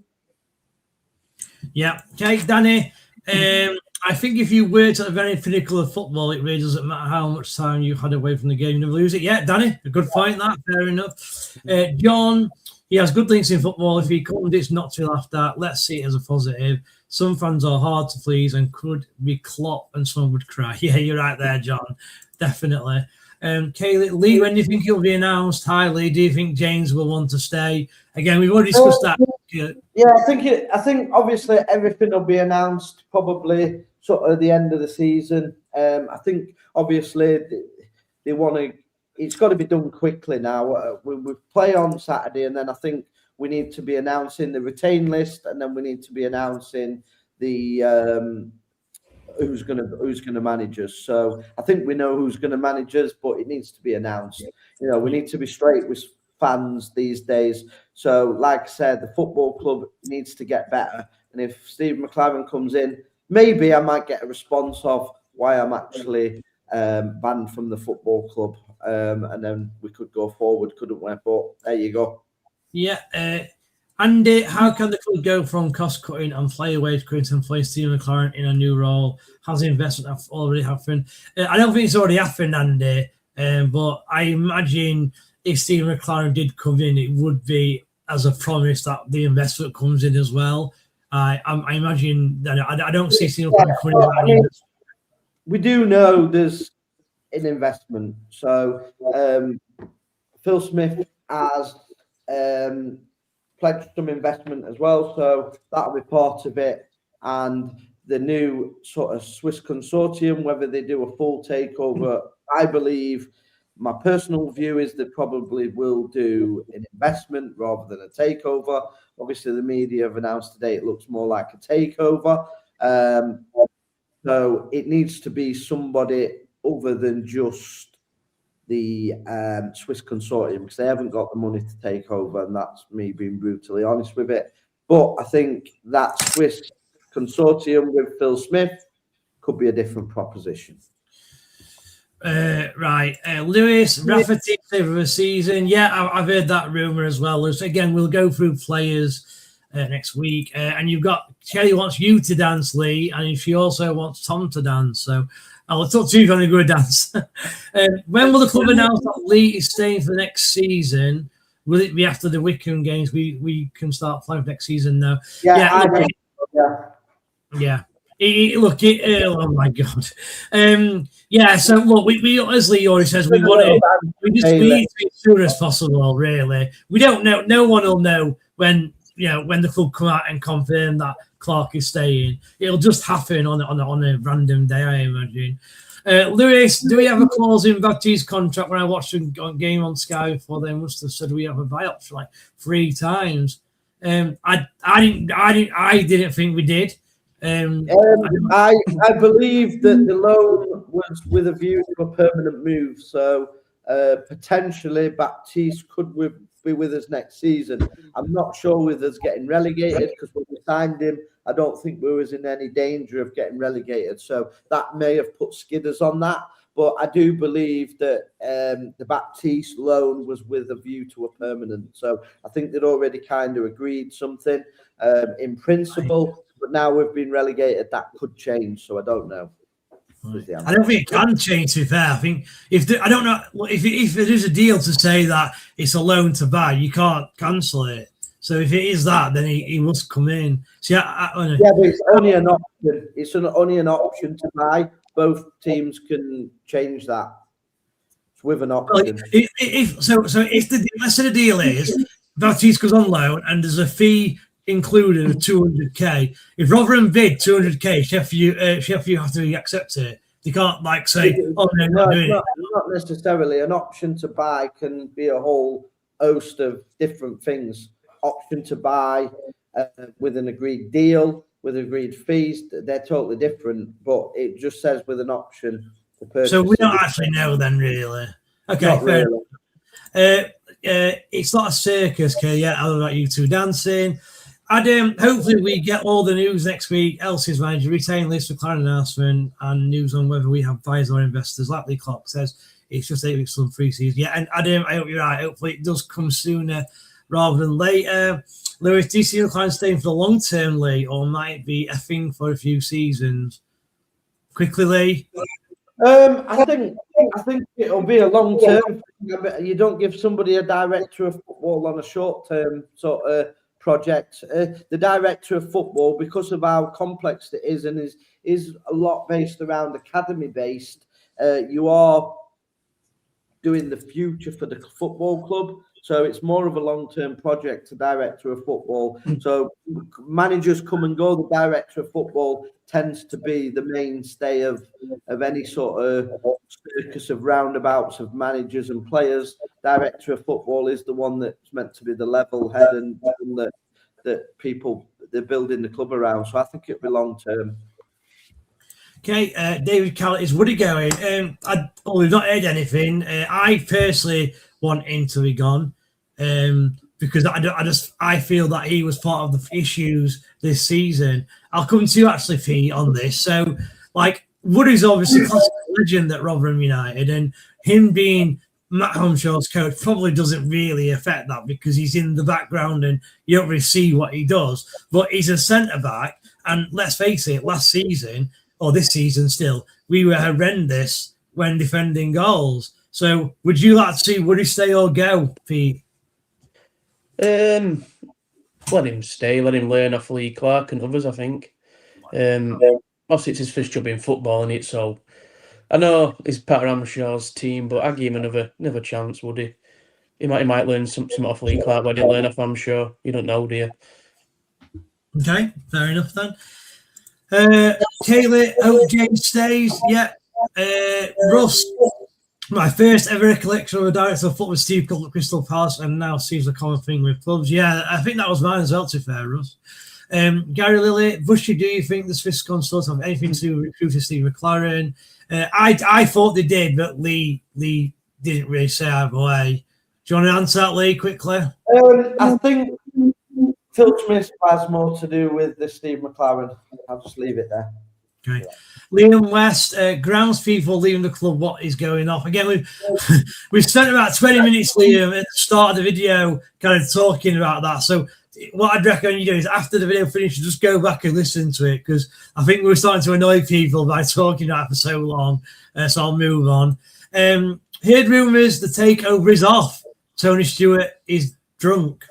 Yeah, okay, Danny. I think if you worked at the very pinnacle of football, it really doesn't matter how much time you had away from the game, you never lose it. Yeah, Danny, a good point. That fair enough. John, he has good links in football. If he comes, it's not to be laughed at. Let's see it as a positive. Some fans are hard to please and could be Klopp and someone would cry. Yeah, you're right there, John. Definitely. Kaylee, Lee, when do you think he'll be announced? Hi, Lee. Do you think James will want to stay? Again, we've already discussed that. Yeah, I think obviously everything will be announced probably sort of at the end of the season. I think obviously they want to. It's got to be done quickly now. We play on Saturday, and then I think we need to be announcing the retain list, and then we need to be announcing the who's going to manage us. So I think we know who's going to manage us, but it needs to be announced. We need to be straight with fans these days. So like I said, the football club needs to get better. And if Steve McLaren comes in, maybe I might get a response of why I'm actually banned from the football club, and then we could go forward, couldn't we? But there you go. Yeah. Andy, how can the club go from cost cutting and player wage cutting to place Stephen McLaren in a new role? Has the investment already happened? I don't think it's already happened, Andy, but I imagine if Stephen McLaren did come in, it would be as a promise that the investment comes in as well. I imagine that I don't see Stephen McLaren coming in. We do know there's an investment. So Phil Smith has pledged some investment as well. So that'll be part of it. And the new sort of Swiss consortium, whether they do a full takeover, I believe my personal view is they probably will do an investment rather than a takeover. Obviously, the media have announced today it looks more like a takeover. So it needs to be somebody other than just the Swiss consortium, because they haven't got the money to take over, and that's me being brutally honest with it. But I think that Swiss consortium with Phil Smith could be a different proposition. Right. Lewis, Rafferty over the season. Yeah, I've heard that rumour as well. Again, we'll go through players next week. And you've got Kelly wants you to dance, Lee, and she also wants Tom to dance. So I'll talk to you if you're going to go dance. When will the club announce that Lee is staying for the next season? Will it be after the Wycombe games? We can start playing for next season now. Yeah. Oh my God. So look, we as Lee already says, we need to be as soon as possible, really. We don't know, no one will know when the club come out and confirm that Clark is staying. It'll just happen on a random day, I imagine. Lewis, do we have a clause in Baptiste's contract? When I watched a game on Sky before, they must have said we have a buy option like 3 times. I didn't think we did. I believe that the loan was with a view to a permanent move. So potentially Baptiste could be with us next season. I'm not sure with us getting relegated, because when we signed him, I don't think we was in any danger of getting relegated. So that may have put skidders on that. But I do believe that the Baptiste loan was with a view to a permanent. So I think they'd already kind of agreed something in principle. But now we've been relegated, that could change. So I don't know. I don't think it can change, to be fair. I think if there is a deal to say that it's a loan to buy, you can't cancel it. So if it is that, then he must come in. So but it's only an option. It's only an option to buy. Both teams can change that. It's with an option. Let's say the deal is Baptiste goes on loan and there's a fee included of 200k. If Rotherham bid 200k, Sheffield have to accept it. They can't say, "Oh no, not doing it." Not necessarily. An option to buy can be a whole host of different things. Option to buy with an agreed deal, with agreed fees, they're totally different. But it just says with an option to purchase. So we don't actually know then, really. Okay, fair enough. It's not a circus, okay? Yeah, I about you two dancing. Adam, hopefully we get all the news next week. Elsie's manager, retain list for McLaren announcement, and news on whether we have buyers or investors. Like Lee Clark says, it's just 8 weeks from pre-season. Yeah, and Adam, I hope you're right. Hopefully it does come sooner rather than later. Lewis, do you see McLaren staying for the long term, Lee, or might it be effing for a few seasons? Quickly, Lee. I think it'll be a long term. You don't give somebody a director of football on a short term sort of project. The director of football, because of how complex it is and is a lot based around academy based, you are doing the future for the football club. So it's more of a long-term project to director of football. So managers come and go. The director of football tends to be the mainstay of any sort of circus of roundabouts of managers and players. Director of football is the one that's meant to be the level head and that people they're building the club around. So I think it'll be long-term. Okay, David Callett is Woody going? We've not heard anything. I personally want him to be gone because I feel that he was part of the issues this season. I'll come to you actually, Fee, on this. So, Woody's obviously classic legend at Rotherham United, and him being Matt Holmshaw's coach probably doesn't really affect that because he's in the background and you don't really see what he does. But he's a centre-back, and let's face it, last season, or this season still, we were horrendous when defending goals. So would you like to see Woody stay or go, Pete? Let him stay. Let him learn off Lee Clark and others, I think. Obviously, it's his first job in football, and so I know he's part of Ramshaw's team, but I'd give him another chance, would he? He might learn something off Lee Clark, but he didn't learn off Ramshaw. You don't know, do you? Okay, fair enough then. Kaylee, OJ stays. Yeah. Russ, my first ever recollection of a director of football with Steve Cook at Crystal Palace, and now seems a common thing with clubs. Yeah, I think that was mine as well, to be fair, Russ. Gary Lilly, Bushy, do you think the Swiss consults have anything to do with recruiting Steve McLaren? I thought they did, but Lee didn't really say either way. Do you want to answer that, Lee, quickly? I think Phil Smith has more to do with the Steve McLaren. I'll just leave it there. Okay. Liam West, grounds people leaving the club. What is going off? Again, we've spent about 20 minutes, Liam, at the start of the video kind of talking about that. So what I'd recommend you do is after the video finishes, just go back and listen to it, because I think we're starting to annoy people by talking about it for so long. So I'll move on. Heard rumours the takeover is off. Tony Stewart is drunk.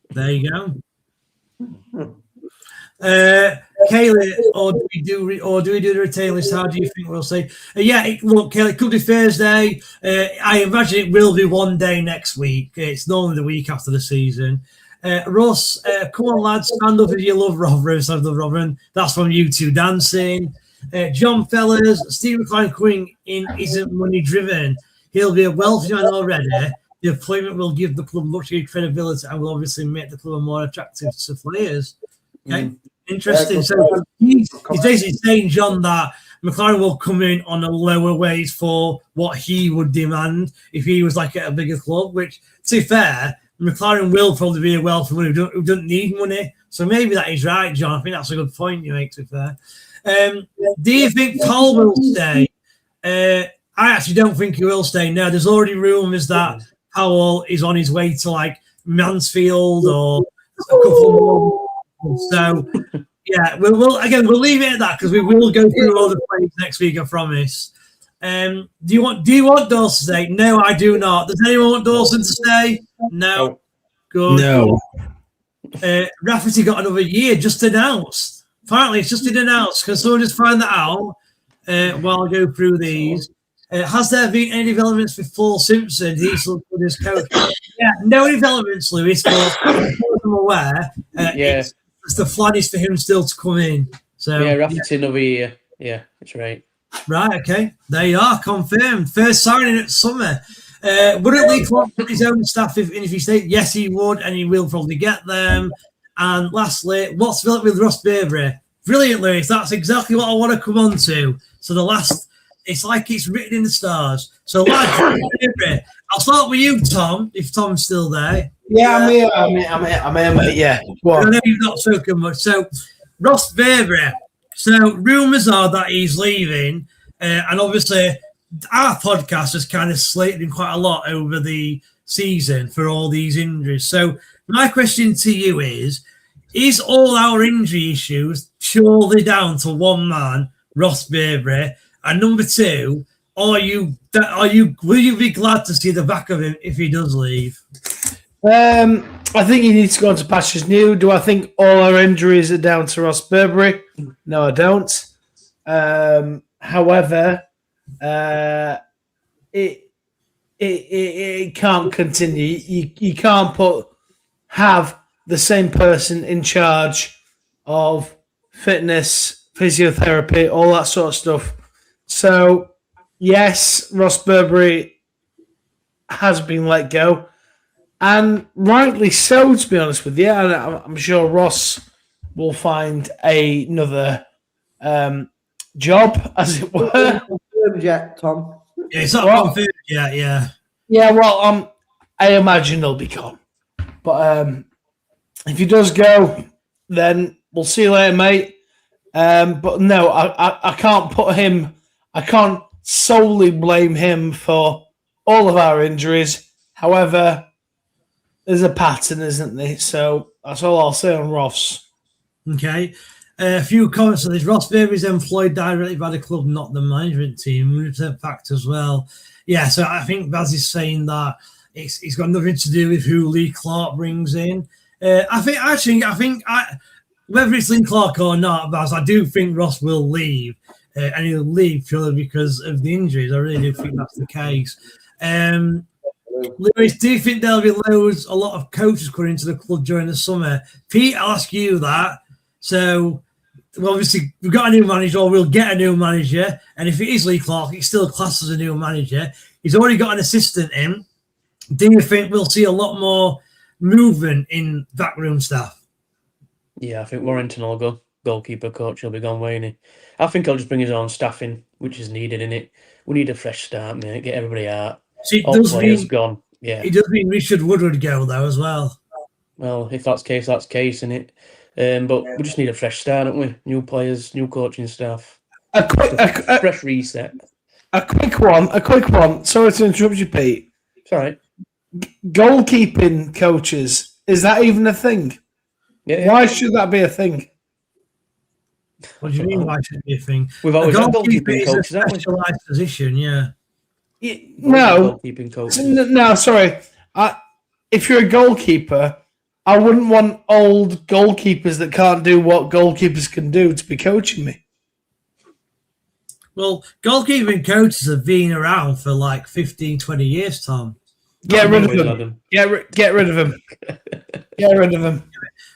There you go. Kaylee, or do we do the retain list? How do you think we'll say? Look, Kaylee, it could be Thursday. I imagine it will be one day next week. It's normally the week after the season. Russ, come on, lads, stand up if you love Rotherham. Stand up, Rotherham. That's from you two dancing. John Fellas, Steve McLaren coming in isn't money driven. He'll be a wealthy man already. The appointment will give the club much credibility and will obviously make the club more attractive to players. Okay, interesting. So he's basically saying, John, that McLaren will come in on a lower wage for what he would demand if he was like at a bigger club, which, to be fair, McLaren will probably be a wealthy one who doesn't need money. So maybe that is right, John. I think that's a good point you make, to be fair. Do you think Paul will stay? I actually don't think he will stay. No, there's already rumours that Powell is on his way to like Mansfield or a couple more. So yeah, we'll leave it at that because we will go through all the plays next week, I promise. Do you want Dawson to stay? No, I do not. Does anyone want Dawson to stay? No. Good. No. Rafferty got another year just announced. Apparently, it's just been announced. Can someone just find that out while I go through these? Has there been any developments with Paul Simpson? He's with his coach. Yeah, no developments, Lewis. But as I'm aware, it's the plan is for him still to come in. So Rafferty another year. Yeah, that's right. Right, okay. There you are, confirmed. First signing at summer. Wouldn't Lee Clark put his own staff if he stayed? Yes, he would, and he will probably get them. And lastly, what's developed with Ross Burberry? Brilliant, Lewis. That's exactly what I want to come on to. So the last, it's like it's written in the stars. So lads, I'll start with you, Tom, if Tom's still there. Yeah, I'm here, mate. Yeah. I know you've not spoken much. So Ross Burberry. So rumours are that he's leaving, and obviously our podcast has kind of slated him quite a lot over the season for all these injuries. So my question to you is all our injury issues purely down to one man, Ross Burberry? And number two, will you be glad to see the back of him if he does leave? I think he needs to go on to pastures new. Do I think all our injuries are down to Ross Burberry? No, I don't. However, it can't continue. You can't have the same person in charge of fitness, physiotherapy, all that sort of stuff. So, yes, Ross Burberry has been let go. And rightly so, to be honest with you. And I'm sure Ross will find another job, as it were. Yet, Tom. Yeah, it's not confirmed yet, yeah. Yeah, well, I imagine he'll be gone. But if he does go, then we'll see you later, mate. But no, I can't put him I can't solely blame him for all of our injuries. However, there's a pattern, isn't there? So that's all I'll say on Ross. Okay. A few comments on this. Ross Bailey is employed directly by the club, not the management team. 100% fact as well. Yeah, so I think Baz is saying that it's got nothing to do with who Lee Clark brings in. I think whether it's Lee Clark or not, Baz, I do think Ross will leave. And he'll leave purely because of the injuries. I really do think that's the case. Lewis, do you think there'll be a lot of coaches coming into the club during the summer? Pete, I'll ask you that. So, obviously, we've got a new manager, or we'll get a new manager. And if it is Lee Clark, it's still classed as a new manager. He's already got an assistant in. Do you think we'll see a lot more movement in backroom staff? Yeah, I think Warrington will go. Goalkeeper coach will be gone, won't he? I think he'll just bring his own staff in, which is needed in it. We need a fresh start, mate. Get everybody out. So all players gone. Yeah. It does mean Richard Wood would go, though, as well. Well, if that's case, that's case, innit? But we just need a fresh start, don't we? New players, new coaching staff. A fresh reset. A quick one. Sorry to interrupt you, Pete. It's all right. Goalkeeping coaches, is that even a thing? Yeah. Why should that be a thing? What do you mean? Why should it be a thing? We've always had goalkeeper goalkeeping is a coaches, haven't we? specialised position, yeah. No. Goalkeeping coaches. No, sorry. If you're a goalkeeper, I wouldn't want old goalkeepers that can't do what goalkeepers can do to be coaching me. Well, goalkeeping coaches have been around for like 15, 20 years, Tom. Get rid of them. Get rid of them. Get rid of them.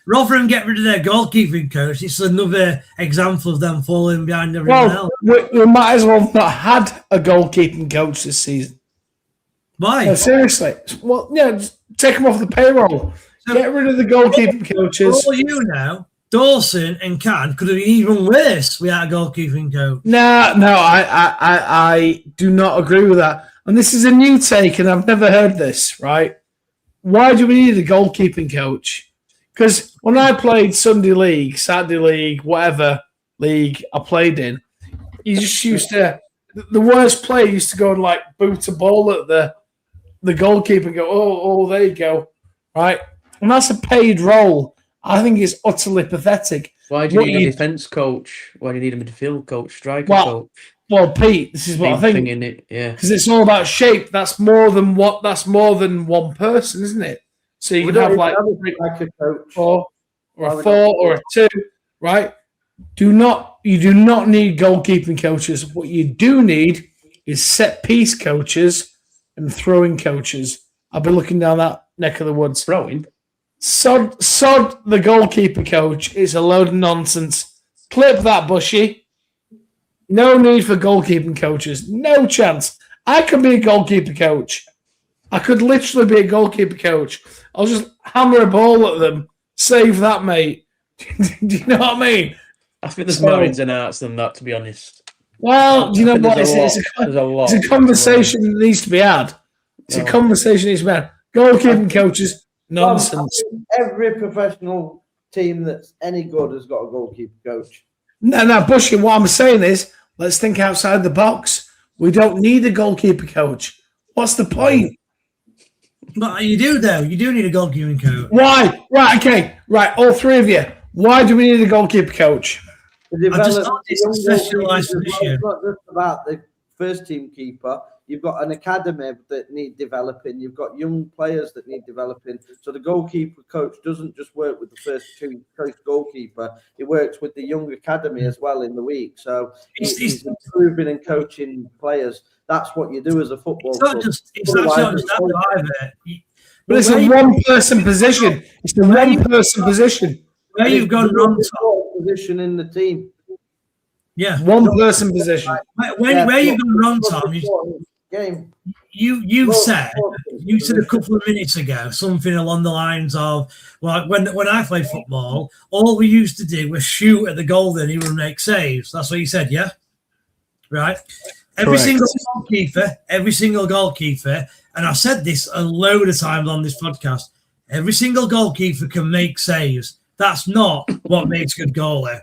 Rather than get rid of their goalkeeping coach, it's another example of them falling behind everyone else. We might as well have not had a goalkeeping coach this season. Why? No, seriously. Well, yeah, just take them off the payroll. Get rid of the goalkeeping coaches. For all you know, Dawson and Can could have been even worse without a goalkeeping coach. No, I do not agree with that. And this is a new take, and I've never heard this, right? Why do we need a goalkeeping coach? Because when I played Sunday League, Saturday League, whatever league I played in, you just used to, the worst player used to go and like boot a ball at the goalkeeper and go, oh, there you go, right? And that's a paid role. I think it's utterly pathetic. Why do you need a defence coach? Why do you need a midfield coach, striker coach? Well, Pete, this is what I think. Yeah, because it's all about shape. That's more than one person, isn't it? So you can have like a coach, or a 4 or a 2, right? You do not need goalkeeping coaches. What you do need is set piece coaches and throwing coaches. I've been looking down that neck of the woods. Throwing. Sod the goalkeeper coach is a load of nonsense. Clip that, Bushy. No need for goalkeeping coaches. No chance. I could be a goalkeeper coach. I could literally be a goalkeeper coach. I'll just hammer a ball at them. Save that, mate. Do you know what I mean? I think there's more ins and outs than that, to be honest. Well, do you know what? It's a conversation that needs to be had. It's a conversation that needs to be had. Goalkeeping coaches, nonsense. Every professional team that's any good has got a goalkeeper coach. No, Bushy, what I'm saying is, let's think outside the box. We don't need a goalkeeper coach. What's the point? But you do, though. You do need a goalkeeping coach. Why? Right, okay. Right, all three of you. Why do we need a goalkeeper coach? I just thought it's a specialised position. It's not just about the first team keeper. You've got an academy that need developing. You've got young players that need developing. So the goalkeeper coach doesn't just work with the first choice goalkeeper. He works with the young academy as well in the week. So he's improving and coaching players. That's what you do as a football club. It's not just that either. But it's a one-person position. It's a one-person position. Where you've gone wrong, Tom. Position in the team. Yeah. One-person position. Where you've gone wrong, Tom, you said a couple of minutes ago something along the lines of, well, when I played football, all we used to do was shoot at the goal and he would make saves. That's what you said, yeah? Right? Every single goalkeeper, and I've said this a load of times on this podcast, every single goalkeeper can make saves. That's not what makes a good goalie.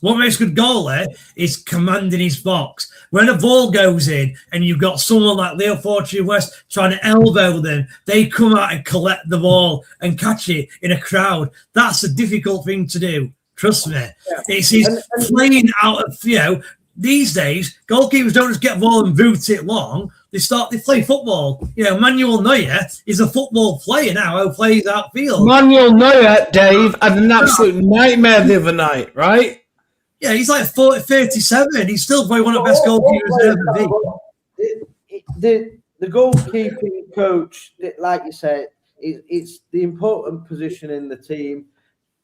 What makes a good goalie is commanding his box. When a ball goes in and you've got someone like Leo Fortune West trying to elbow them, they come out and collect the ball and catch it in a crowd. That's a difficult thing to do. Trust me. Yeah. It's his playing out of, these days, goalkeepers don't just get the ball and boot it long. They play football. Manuel Neuer is a football player now who plays outfield. Manuel Neuer, Dave, had an absolute nightmare the other night, right? Yeah, he's like 37. He's still probably one of the best goalkeepers ever. The goalkeeping coach, like you said, it's the important position in the team.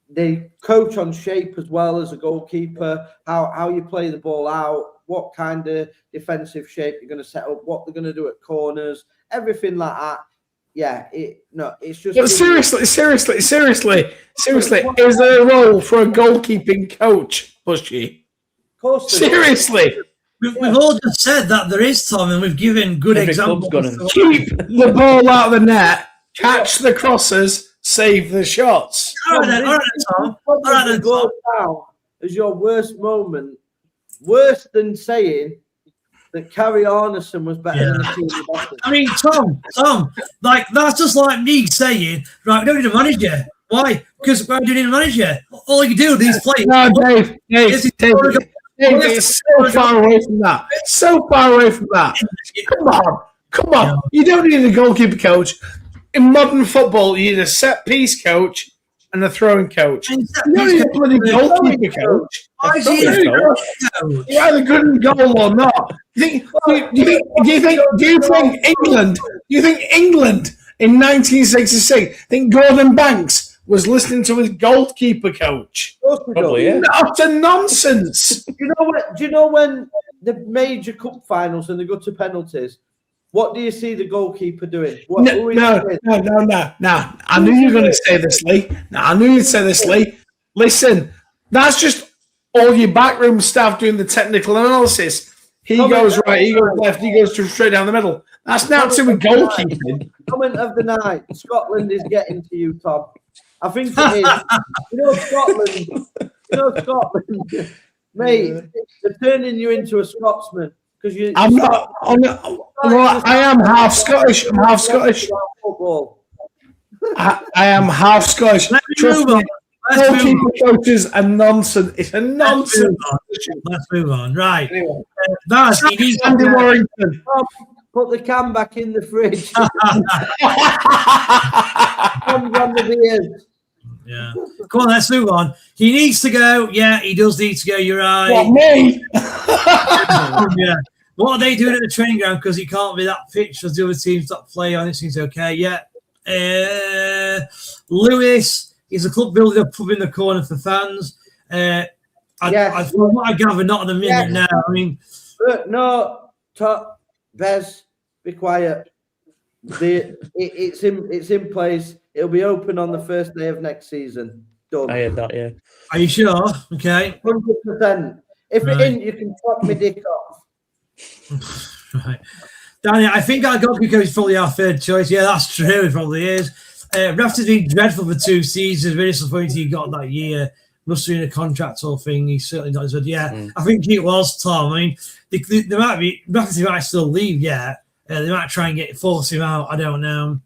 They coach on shape as well as a goalkeeper, how you play the ball out, what kind of defensive shape you're going to set up, what they're going to do at corners, everything like that. Yeah, it's just... But seriously, is there a role for a goalkeeping coach, Bushy? Of course. Seriously. We've all just said that there is, Tom, and we've given good examples. Keep the ball out of the net, catch the crosses, save the shots. All right, Tom. Go down as your worst moment, worse than saying that Carrie Arneson was better than the team. I mean, Tom, like that's just like me saying, right, we don't need a manager. Why? Because we don't need a manager. All you do is play. No, Dave, it's so far away from that. So far away from that. Come on. You don't need a goalkeeper coach. In modern football, you need a set-piece coach and a throwing coach. You don't need a bloody goalkeeper coach. You're either good in goal or not. Do you think England in 1966 think Gordon Banks was listening to his goalkeeper coach? Probably, yeah. Utter nonsense. Do you know when the major cup finals and they go to penalties? What do you see the goalkeeper doing? No. I knew you were going to say this, Lee. I knew you'd say this, Lee. Listen, that's just all your backroom staff doing the technical analysis. He goes right, he goes left, he goes straight down the middle. That's not to with goalkeeping. Comment of the night. Scotland is getting to you, Tom. I think it is. Scotland, mate, they're turning you into a Scotsman. I'm not. I am half Scottish. I'm half Scottish. I am half Scottish. Trust me. Goalkeeper coaches are nonsense. It's a nonsense. Let's move on. Right. Anyway. Andy Warrington. Put the can back in the fridge. Comes on the beers. Yeah. Come on, let's move on. He needs to go. Yeah, he does need to go. You're right. What, me? Yeah. What are they doing at the training ground? Because he can't be that pitch as the other teams that play on. It seems okay. Yeah. Lewis is a club building a pub in the corner for fans. From what I gather, not at the minute now. I mean, no, Bez, be quiet. It's in place. It'll be open on the first day of next season. Done. I heard that, yeah. Are you sure? Okay. 100%. If it ain't, you can chop my dick off. Right. Danny, I think our goalkeeper coach is probably our third choice. Yeah, that's true. It probably is. Rafter's been dreadful for 2 seasons. Very disappointed he got that year. Must have been a contractual thing. He's certainly not as good. Yeah, I think it was, Tom. I mean, there might be, Rafter might still leave, yeah. They might try and force him out. I don't know.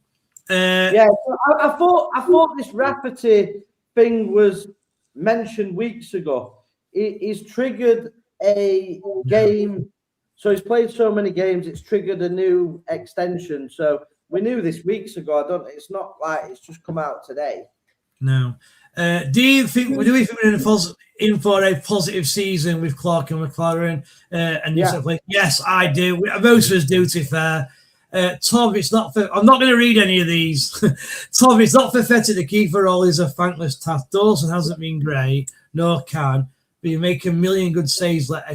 I thought this Rafferty thing was mentioned weeks ago. He's triggered a game, so he's played so many games. It's triggered a new extension. So we knew this weeks ago. It's not like it's just come out today. No. Do we think we're in for a positive season with Clark and McLaren and New South Wales? Yes, I do. Most of us do, to be fair. Tom, it's not for. I'm not going to read any of these. Tom, it's not pathetic. The keeper role is a thankless task. Dawson hasn't been great, nor can. But you make a million good saves, let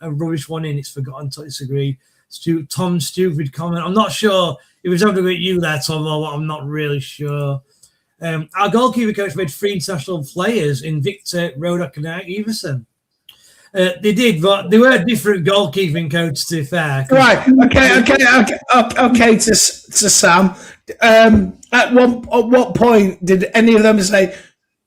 a rubbish one in. It's forgotten to disagree. Tom's stupid comment. I'm not sure if it's having to go at you there, Tom, or what. I'm not really sure. Our goalkeeper coach made 3 international players in Victor, Rodak, and Everson. They did, but they were different goalkeeping coaches, to be fair. Right. Okay. To Sam, at what point did any of them say,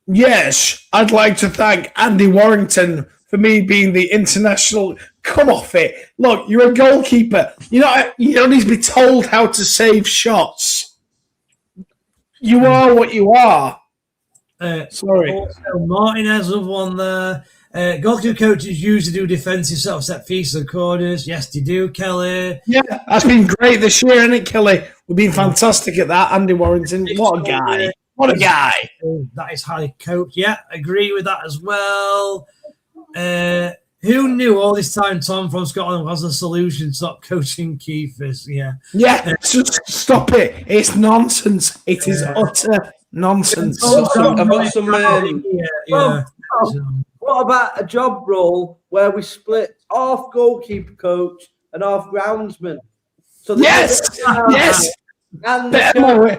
"Yes, I'd like to thank Andy Warrington for me being the international. Come off it. Look, you're a goalkeeper. You don't need to be told how to save shots. You are what you are. Sorry. Also, Martinez have won there. Goalkeeper coaches usually do defensive sort of set pieces and corners. Yes, they do, Kelly. Yeah, that's been great this year, hasn't it, Kelly? We've been fantastic at that. Andy Warrington, what a guy. What a guy. That is highly coached. Yeah, agree with that as well. Who knew all this time Tom from Scotland was the solution to stop coaching keepers? Yeah. Yeah, just stop it. It's nonsense. It is utter nonsense. I've got some. What about a job role where we split half goalkeeper coach and half groundsman? So yes. And better mowing.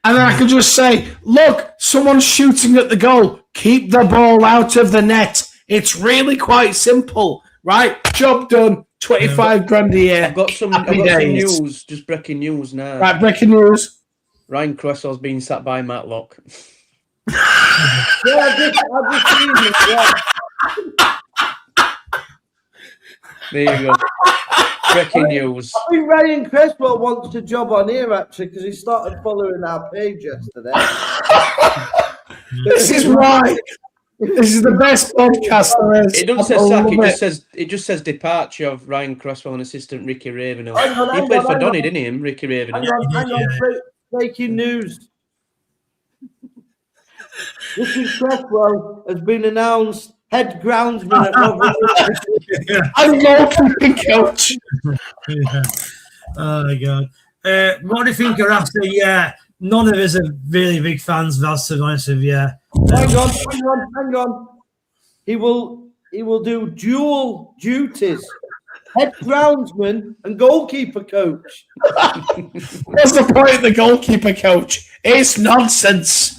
And then I can just say, look, someone's shooting at the goal. Keep the ball out of the net. It's really quite simple, right? Job done. 25 grand a year. I've got some news. Just breaking news now. Right, breaking news. Ryan Creswell's been sat by Matlock. I've just seen it, yeah. There you go. Breaking news. I think Ryan Creswell wants a job on here, actually, because he started following our page yesterday. This is right. This is the best podcast there is. It doesn't say sack. It just says departure of Ryan Creswell and assistant Ricky Ravenhill. He played for Donny, didn't he? Ricky Ravenhill. Hang on. Breaking news. Ricky Creswell has been announced head groundsman at Rotherham. I'm goalkeeping coach. Yeah. Oh my God. What do you think are after? Yeah, none of us are really big fans of us, to be honest with you. Hang on. He will do dual duties. Head groundsman and goalkeeper coach. What's the point of the goalkeeper coach? It's nonsense.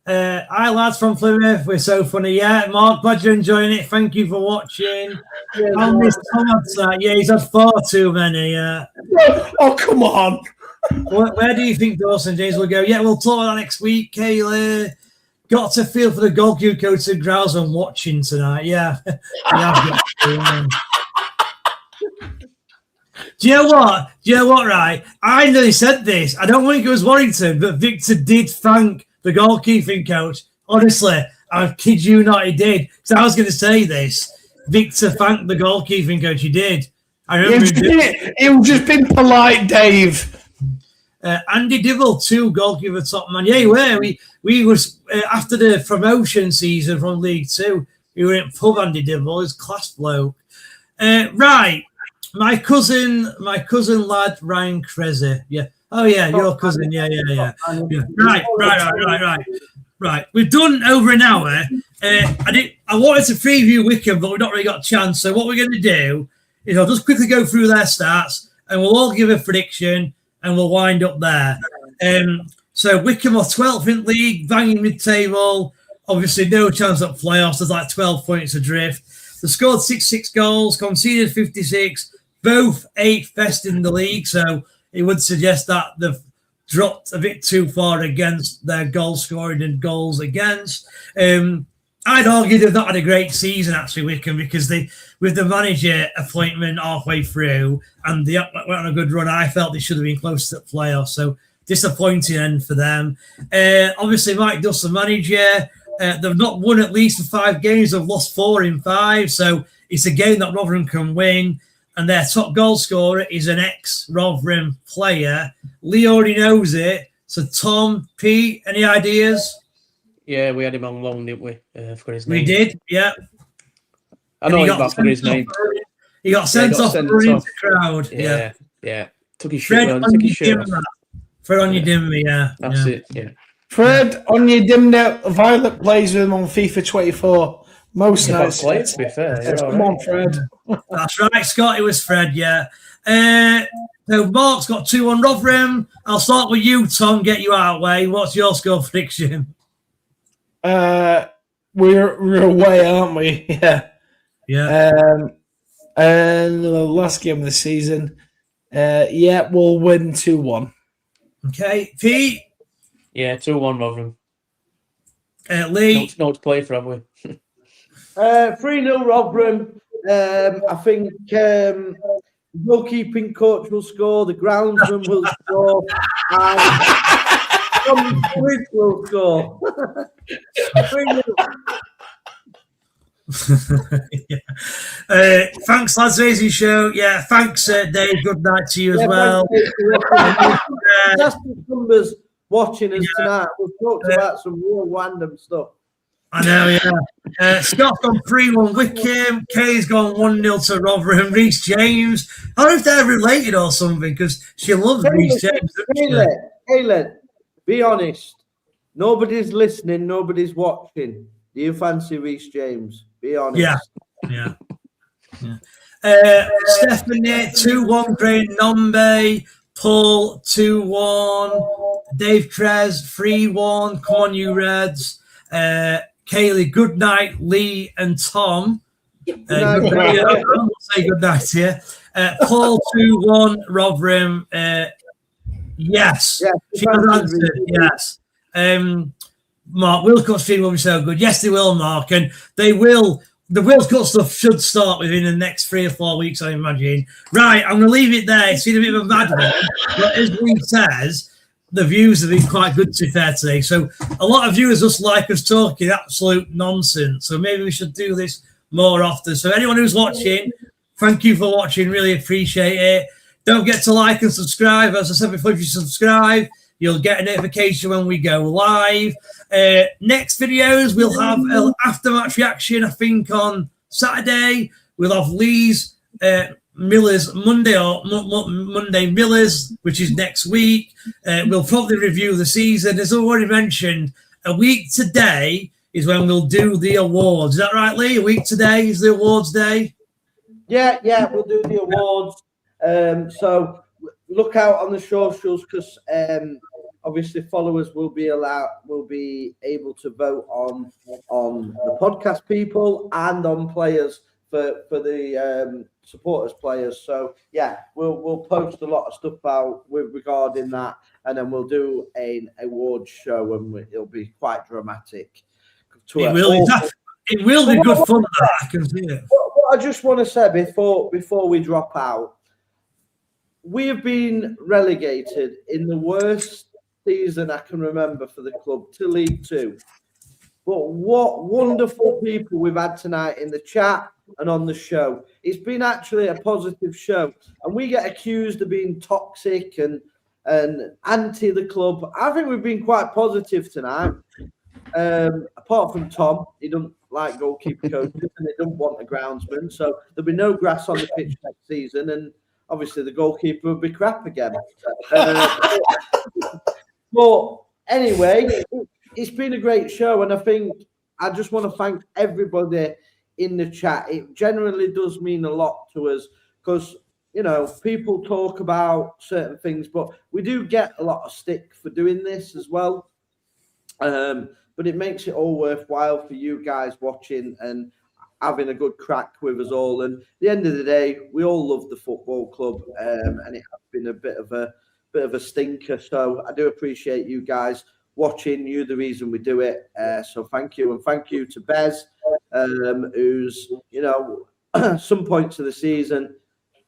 Hi lads from Plymouth, we're so funny. Yeah, Mark, glad you're enjoying it. Thank you for watching. I missed Thomas. Yeah, he's had far too many. Oh, come on. Where do you think Dawson James will go? Yeah, we'll talk about that next week, Kayla. Got to feel for the goalkeeper coach and Grouse and watching tonight. Yeah. Do you know what, right? I nearly said this. I don't think it was Warrington, but Victor did thank the goalkeeping coach. Honestly, I kid you not, he did. Because I was going to say this. Victor thanked the goalkeeping coach. He did. I remember He'll just been polite, Dave. Andy Dibble, 2 goalkeeper top man. Yeah, we was after the promotion season from League 2. We were in pub Andy Dibble. He's class bloke. Right. My cousin lad, Ryan Cressy. Yeah. Oh, yeah, your cousin. Yeah. Right. We've done over an hour. I wanted to preview Wycombe, but we've not really got a chance. So what we're going to do is I'll just quickly go through their stats, and we'll all give a prediction, and we'll wind up there. So Wycombe are 12th in league, banging mid-table. Obviously, no chance at playoffs. There's like 12 points adrift. They scored 66 goals, conceded 56. Both 8th best in the league, so it would suggest that they've dropped a bit too far against their goal scoring and goals against. I'd argue they've not had a great season, actually, Wycombe, because with the manager appointment halfway through and they went on a good run, I felt they should have been close to the playoffs. So disappointing end for them. Obviously, Mike Duss, the manager, they've not won at least for 5 games. They've lost 4 in 5. So it's a game that Rotherham can win. And their top goal scorer is an ex-Rotherham player. Lee already knows it. So, Tom, Pete, any ideas? Yeah, we had him on loan, didn't we? For his name. We did, yeah. I know him back for his name. He got sent off for the crowd. Yeah. Took his Fred shirt off. Fred Onyedinma, yeah. That's it, yeah. Fred Onyedinma, Violet plays with him on FIFA 24. Most nights. To be fair. Come on, Fred. That's right, Scott. It was Fred, yeah. So Mark's got 2 on Rotherham. I'll start with you, Tom, get you out of the way. What's your score prediction? We're away, aren't we? Yeah. And the last game of the season, we'll win 2-1. Okay, Pete? Yeah, 2-1 Rotherham. Lee? No to play for, have we? 3-0 Rotherham. I think the goalkeeping coach will score, the groundsman will score, and Tom Bridge will score. 3-0. Yeah. Thanks, lads. Amazing show. Yeah, thanks, Dave. Good night to you as well. Fantastic numbers watching us tonight. We've talked about some real random stuff. I know, yeah. Scott's gone 3-1 Wycombe. Kay's gone 1-0 to Rotherham. Reece James. I don't know if they're related or something because she loves Reece James. Caleb, be honest. Nobody's listening. Nobody's watching. Do you fancy Reece James? Be honest. Yeah. Stephanie 2-1 Grey Nombe. Paul 2-1. Dave Trez 3-1. Come on, you Reds. Kaylee, good night, Lee and Tom. I'll say good night to you. Paul 2-1 Rotherham. Yes, she has answered. Yes. Mark, World Cup stream will be so good. Yes, they will, Mark, and they will. The World Cup stuff should start within the next 3 or 4 weeks, I imagine. Right, I'm going to leave it there. It's been a bit of a mad one, but as Lee says, the views have been quite good, to be fair, today. So a lot of viewers just like us talking absolute nonsense. So maybe we should do this more often. So anyone who's watching, thank you for watching. Really appreciate it. Don't forget to like and subscribe. As I said before, if you subscribe, you'll get a notification when we go live. Next videos, we'll have an after-match reaction, I think, on Saturday. We'll have Lee's Miller's Monday or Monday Miller's, which is next week. We'll probably review the season. As already mentioned, a week today is when we'll do the awards. Is that right, Lee? A week today is the awards day? Yeah, we'll do the awards. So look out on the socials because obviously followers will be able to vote on the podcast people and on players for the supporters players. So yeah, we'll post a lot of stuff out regarding that, and then we'll do an awards show, and it'll be quite dramatic. It will be good fun. I can see it. What I just want to say before we drop out, we have been relegated in the worst season I can remember for the club to League Two. But what wonderful people we've had tonight in the chat and on the show. It's been actually a positive show. And we get accused of being toxic and anti the club. I think we've been quite positive tonight. Apart from Tom, he doesn't like goalkeeper coaches and he doesn't want a groundsman. So there'll be no grass on the pitch next season. And obviously the goalkeeper will be crap again. But anyway, it's been a great show, and I think I just want to thank everybody in the chat. It generally does mean a lot to us because, you know, people talk about certain things, but we do get a lot of stick for doing this as well. But it makes it all worthwhile for you guys watching and having a good crack with us all. And at the end of the day, we all love the football club, and it has been a bit of a stinker. So I do appreciate you guys watching. You're the reason we do it. So thank you. And thank you to Bez, who's, you know, some points of the season,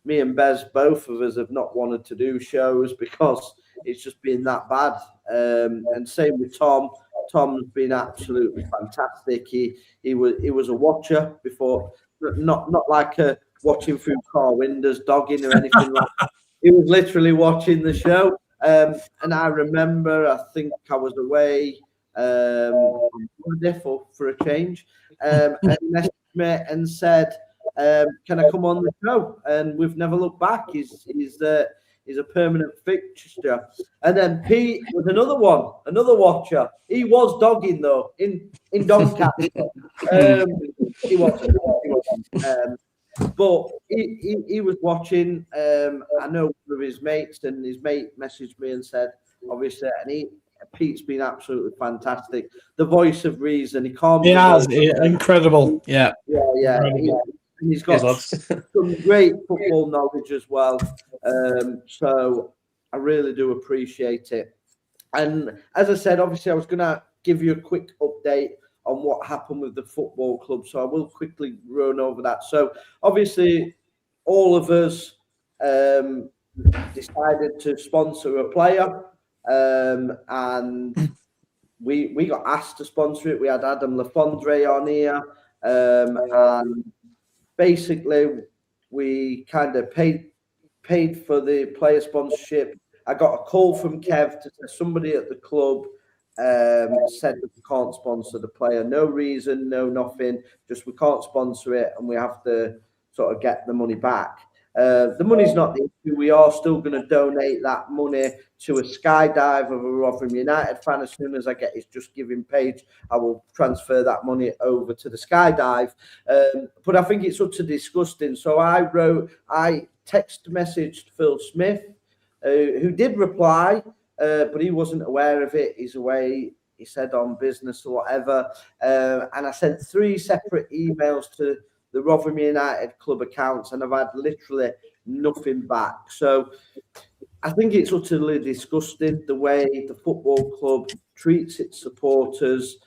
me and Bez, both of us have not wanted to do shows because it's just been that bad. And same with Tom. Tom's been absolutely fantastic. He was a watcher before, not like a watching through car windows, dogging or anything like that. He was literally watching the show. And I remember, I think I was away for a change, and he messaged me and said, "Can I come on the show?" And we've never looked back. He's a permanent fixture. And then Pete was another watcher. He was dogging though in Doncaster. He wasn't. But he was watching. I know with his mates, and his mate messaged me and said, obviously, and Pete's been absolutely fantastic. The voice of reason. He calms. Incredible. Yeah. He's got some great football knowledge as well. So I really do appreciate it. And as I said, obviously, I was going to give you a quick update on what happened with the football club. So I will quickly run over that. So obviously, all of us decided to sponsor a player, and we got asked to sponsor it. We had Adam Lafondre on here, and basically we kind of paid for the player sponsorship. I got a call from Kev to say somebody at the club said that we can't sponsor the player. No reason, no nothing. Just we can't sponsor it, and we have to sort of get the money back. The money's not the issue. We are still going to donate that money to a skydive of a Rotherham United fan. As soon as I get his Just Giving page, I will transfer that money over to the skydive. But I think it's up to disgusting. So I text messaged Phil Smith, who did reply, but he wasn't aware of it. He's away, he said, on business or whatever. And I sent 3 separate emails to the Rotherham United club accounts, and I've had literally nothing back. So I think it's utterly disgusting the way the football club treats its supporters.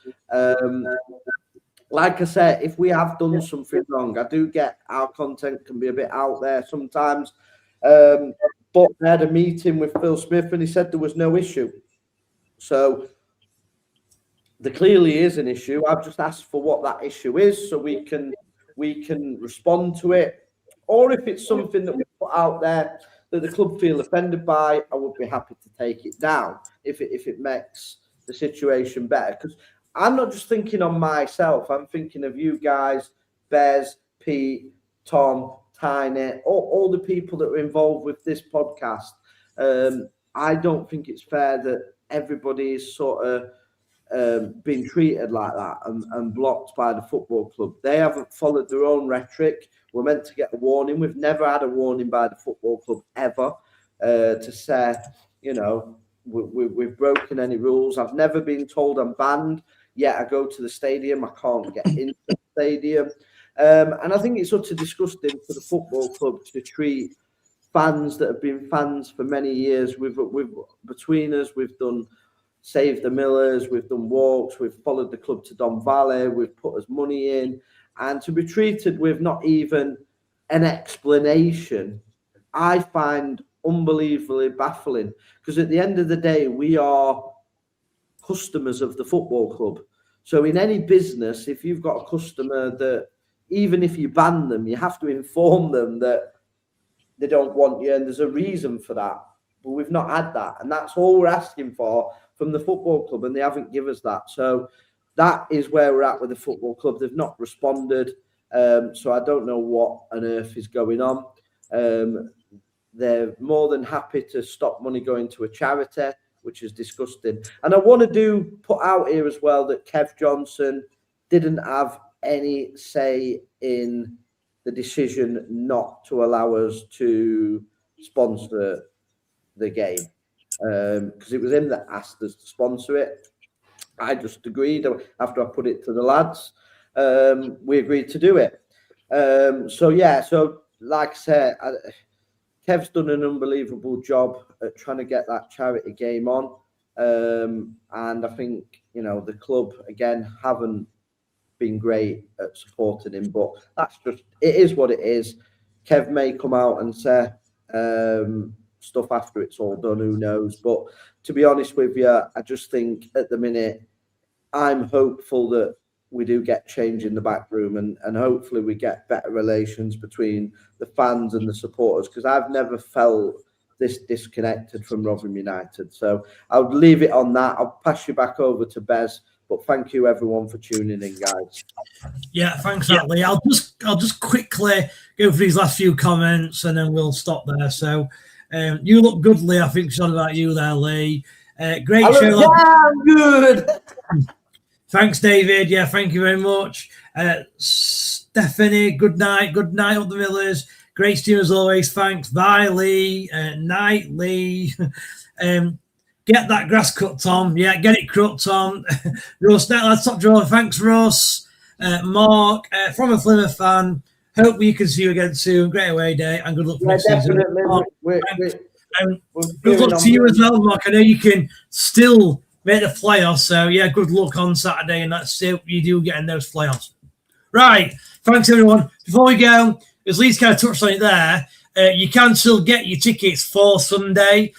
Like I said, if we have done something wrong, I do get our content can be a bit out there sometimes. But I had a meeting with Phil Smith and he said there was no issue. So there clearly is an issue. I've just asked for what that issue is so we can respond to it. Or if it's something that we put out there that the club feel offended by, I would be happy to take it down if it makes the situation better. Because I'm not just thinking on myself, I'm thinking of you guys, Bez, Pete, Tom, Tiny, all the people that are involved with this podcast. I don't think it's fair that everybody is sort of being treated like that and blocked by the football club. They haven't followed their own rhetoric. We're meant to get a warning. We've never had a warning by the football club ever to say, you know, we've broken any rules. I've never been told I'm banned, yet I go to the stadium. I can't get into the stadium. And I think it's utterly disgusting for the football club to treat fans that have been fans for many years. Between us, we've done Save the Millers, we've done walks, we've followed the club to Don Valley, we've put us money in, and to be treated with not even an explanation, I find unbelievably baffling. Because at the end of the day, we are customers of the football club. So in any business, if you've got a customer that, even if you ban them, you have to inform them that they don't want you, and there's a reason for that. But we've not had that, and that's all we're asking for from the football club, and they haven't given us that. So that is where we're at with the football club. They've not responded, so I don't know what on earth is going on. They're more than happy to stop money going to a charity, which is disgusting. And I want to put out here as well that Kev Johnson didn't have any say in the decision not to allow us to sponsor the game, because it was him that asked us to sponsor it. I just agreed after I put it to the lads. We agreed to do it. So like I said, Kev's done an unbelievable job at trying to get that charity game on, and I think, you know, the club again haven't been great at supporting him, but that's just, it is what it is. Kev may come out and say stuff after it's all done, who knows. But to be honest with you, I just think at the minute I'm hopeful that we do get change in the back room, and hopefully we get better relations between the fans and the supporters, because I've never felt this disconnected from Rotherham United. So I would leave it on that. I'll pass you back over to Bez. But thank you everyone for tuning in, guys. Yeah, thanks, Lee. I'll just quickly go through these last few comments and then we'll stop there. So you look good, Lee. I think it's all about you there, Lee. Great show. I'm good. Thanks, David. Yeah, thank you very much. Stephanie, good night. Good night, up the Millers. Great steam as always. Thanks. Bye, Lee. Night, Lee. Get that grass cut, Tom. Yeah, get it cut, Tom. Russ, that's top drawer. Thanks, Russ. Mark, from a Plymouth fan. Hope we can see you again soon. Great away day and good luck for next season. Mark, good luck to you as well, Mark. I know you can still make the playoffs. So, yeah, good luck on Saturday, and let's see you do get in those playoffs. Right. Thanks, everyone. Before we go, as Lee's kind of touched on it there, you can still get your tickets for Sunday.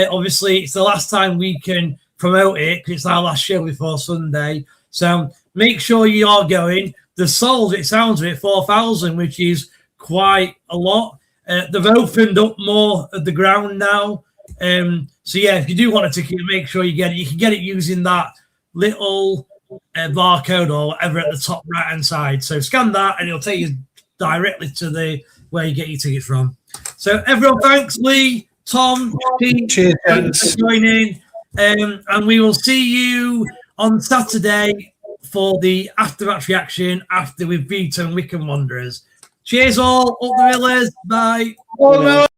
Obviously, it's the last time we can promote it because it's our last show before Sunday. So make sure you are going. The sold, it sounds of it, 4,000, which is quite a lot. They've opened up more of the ground now. So, yeah, if you do want a ticket, make sure you get it. You can get it using that little barcode or whatever at the top right-hand side. So scan that, and it'll take you directly to the where you get your tickets from. So, everyone, thanks, Lee, Tom, Pete, thanks for joining. And we will see you on Saturday for the after-match reaction after we've beaten Wycombe Wanderers. Cheers all, up the Millers. Bye.